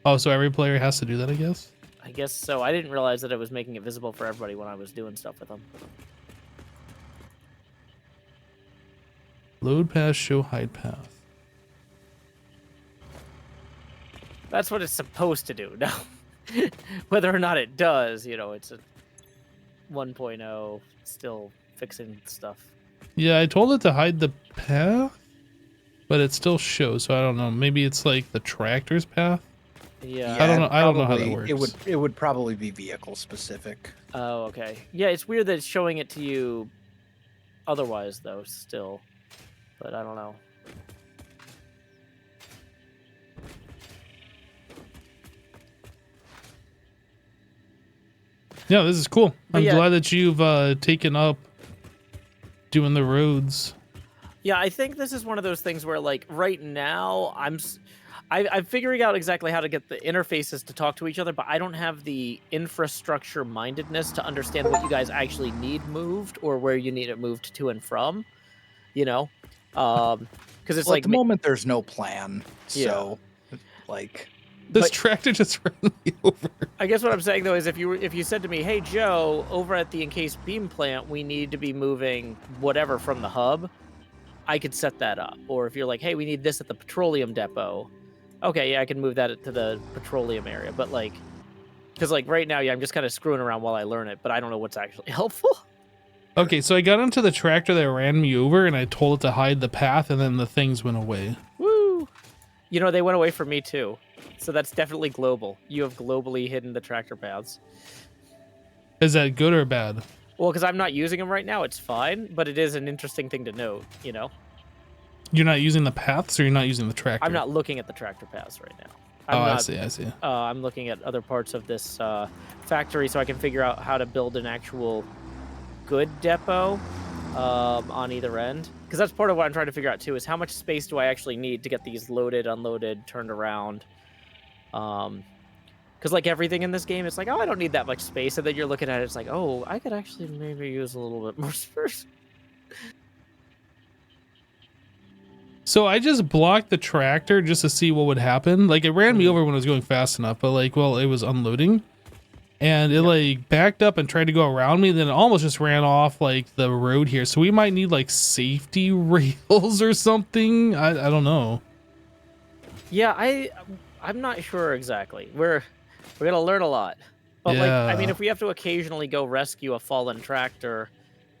Oh, so every player has to do that, I guess? I guess so. I didn't realize that it was making it visible for everybody when I was doing stuff with them. Load path, show hide path. That's what it's supposed to do. Now, whether or not it does, it's a 1.0, still fixing stuff. Yeah, I told it to hide the path, but it still shows, so I don't know. Maybe it's like the tractor's path? Yeah. I don't know how that works. It would probably be vehicle specific. Oh, okay. Yeah, it's weird that it's showing it to you otherwise, though, still. But I don't know. Yeah, this is cool. But I'm yeah. glad that you've taken up doing the roads. Yeah, I think this is one of those things where, like, right now, I'm figuring out exactly how to get the interfaces to talk to each other, but I don't have the infrastructure mindedness to understand what you guys actually need moved or where you need it moved to and from, you know? Because it's Well, like, at the moment, there's no plan. Yeah. So, like, This But- tractor just ran me over. I guess what I'm saying though is if you said to me, "Hey Joe, over at the encased beam plant, we need to be moving whatever from the hub," I could set that up. Or if you're like, "Hey, we need this at the petroleum depot," okay, yeah, I can move that to the petroleum area. But like, because like right now, yeah, I'm just kind of screwing around while I learn it, but I don't know what's actually helpful. Okay, so I got onto the tractor that ran me over, and I told it to hide the path, and then the things went away. Woo! You know, they went away from me too. So that's definitely global. You have globally hidden the tractor paths. Is that good or bad? Well, because I'm not using them right now, it's fine, but it is an interesting thing to note, you know? You're not using the paths, or you're not using the tractor? I'm not looking at the tractor paths right now. I see. I'm looking at other parts of this factory so I can figure out how to build an actual good depot on either end. Because that's part of what I'm trying to figure out too, is how much space do I actually need to get these loaded, unloaded, turned around. Because like everything in this game, it's like, oh, I don't need that much space. And then you're looking at it, it's like, oh, I could actually maybe use a little bit more space. So I just blocked the tractor just to see what would happen. Like, it ran me over when it was going fast enough, but like, well, it was unloading. And it like backed up and tried to go around me, then it almost just ran off like the road here. So we might need like safety rails or something. I don't know. Yeah, I'm not sure exactly. We're gonna learn a lot. But like, I mean, Yeah. if we have to occasionally go rescue a fallen tractor,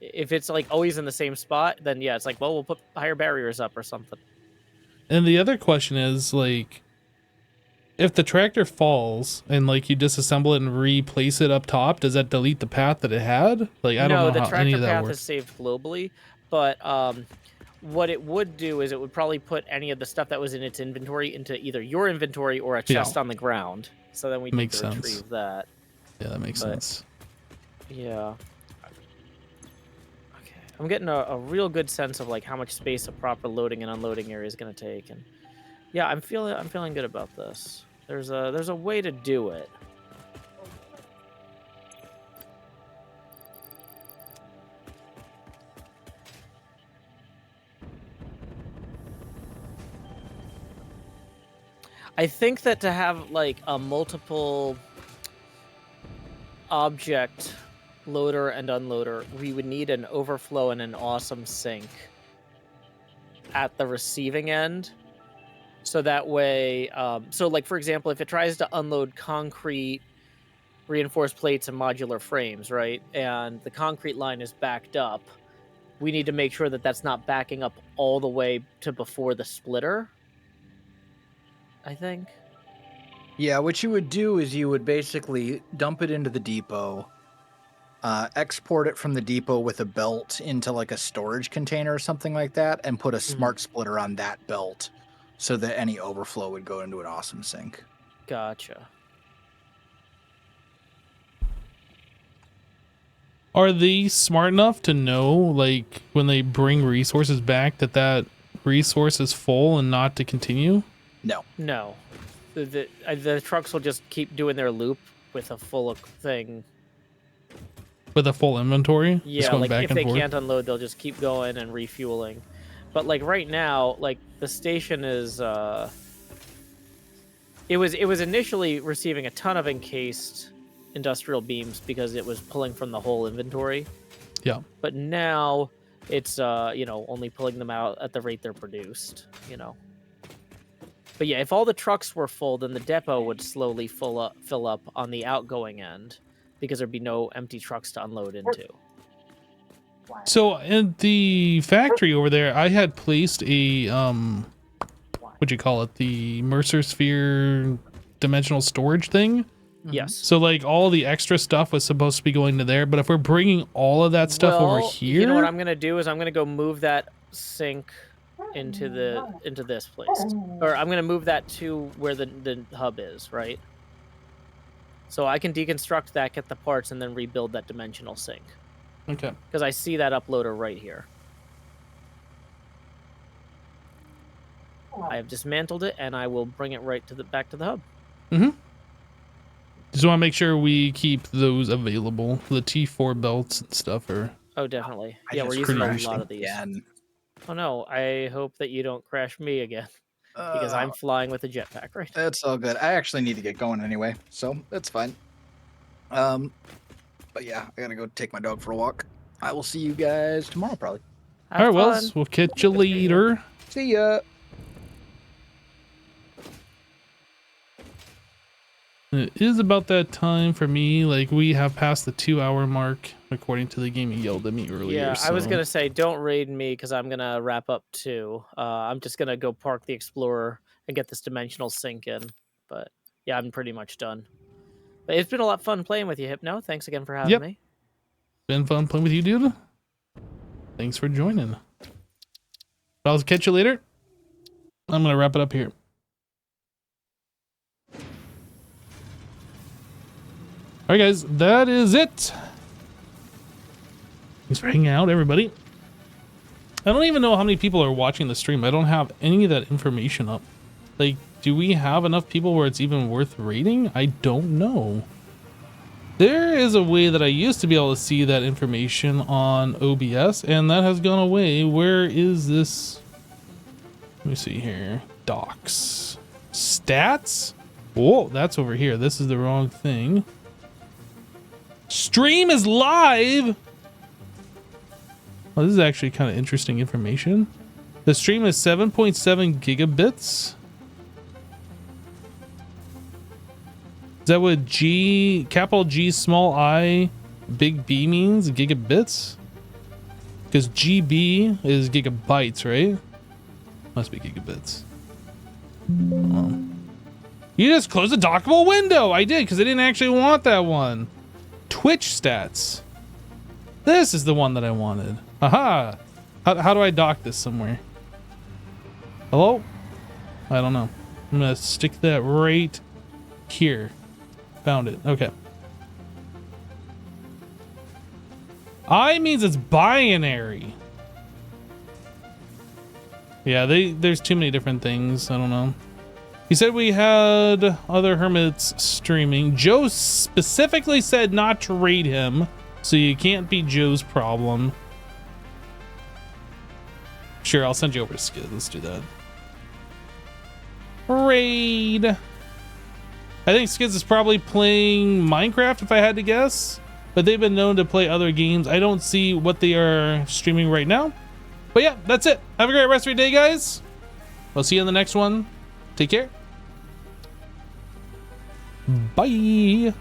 if it's like always in the same spot, then yeah, it's like, well, we'll put higher barriers up or something. And the other question is like, if the tractor falls and like you disassemble it and replace it up top, does that delete the path that it had? Like, I don't know the how tractor any of that path works. is saved globally, but what it would do is it would probably put any of the stuff that was in its inventory into either your inventory or a chest on the ground. So then we need Makes to sense. retrieve that. Yeah, that makes But- sense. Yeah. Okay. I'm getting a real good sense of like how much space a proper loading and unloading area is going to take, and yeah, I'm feeling good about this. There's a way to do it. I think that to have like a multiple object loader and unloader, we would need an overflow and an awesome sink at the receiving end. So that way, so like for example, if it tries to unload concrete, reinforced plates, and modular frames, right? And the concrete line is backed up, we need to make sure that that's not backing up all the way to before the splitter, I think. Yeah, what you would do is you would basically dump it into the depot, export it from the depot with a belt into like a storage container or something like that, and put a smart splitter on that belt so that any overflow would go into an awesome sink. Gotcha. Are they smart enough to know, like, when they bring resources back, that resource is full and not to continue? No. The trucks will just keep doing their loop with a full thing. With a full inventory? Just Yeah, going like back if and they forth? can't unload, they'll just keep going and refueling. But like right now, like the station is it was initially receiving a ton of encased industrial beams because it was pulling from the whole inventory. Yeah. But now it's only pulling them out at the rate they're produced, But yeah, if all the trucks were full, then the depot would slowly fill up on the outgoing end because there'd be no empty trucks to unload into. So in the factory over there, I had placed a what'd you call it? The Mercer Sphere dimensional storage thing. Yes. So like all the extra stuff was supposed to be going to there, but if we're bringing all of that stuff over here, you know what I'm gonna do is I'm gonna go move that sink into this place, or I'm gonna move that to where the hub is, right? So I can deconstruct that, get the parts, and then rebuild that dimensional sink. Okay. Because I see that uploader right here. I have dismantled it, and I will bring it right to the back to the hub. Mm-hmm. Just want to make sure we keep those available. The T4 belts and stuff are... Oh, definitely. I Yeah, we're just using a crashed lot of these. again. Oh no, I hope that you don't crash me again. Because I'm flying with a jetpack right now. It's all good. I actually need to get going anyway, so it's fine. But yeah, I gotta go take my dog for a walk. I will see you guys tomorrow, probably. All right, Have well, fun. we'll catch you later. See ya. It is about that time for me. Like, we have passed the 2-hour mark, according to the game you yelled at me earlier. Yeah, I was so- gonna say don't raid me because I'm gonna wrap up too. I'm just gonna go park the Explorer and get this dimensional sink in. But yeah, I'm pretty much done. But it's been a lot of fun playing with you, Hypno. Thanks again for having Yep. me. Been fun playing with you, dude. Thanks for joining. I'll catch you later. I'm gonna wrap it up here. All right, guys, that is it. Thanks for hanging out, everybody. I don't even know how many people are watching the stream. I don't have any of that information up. Like, do we have enough people where it's even worth rating? I don't know. There is a way that I used to be able to see that information on OBS, and that has gone away. Where is this? Let me see here. Docs. Stats? Whoa, that's over here. This is the wrong thing. Stream is live! Well, this is actually kind of interesting information. The stream is 7.7 gigabits. Is that what G, capital G, small I, big B means? Gigabits? Because GB is gigabytes, right? Must be gigabits. You just closed the dockable window. I did, because I didn't actually want that one. Twitch stats. This is the one that I wanted. Aha! How do I dock this somewhere? Hello? I don't know. I'm gonna stick that right here. Found it. Okay. I means it's binary. Yeah, there's too many different things. I don't know. He said we had other hermits streaming. Joe specifically said not to raid him, so you can't be Joe's problem. Sure, I'll send you over to Skid. Let's do that. Raid. I think Skids is probably playing Minecraft if I had to guess, but they've been known to play other games. I don't see what they are streaming right now. But yeah, that's it. Have a great rest of your day, guys. I'll see you in the next one. Take care. Bye.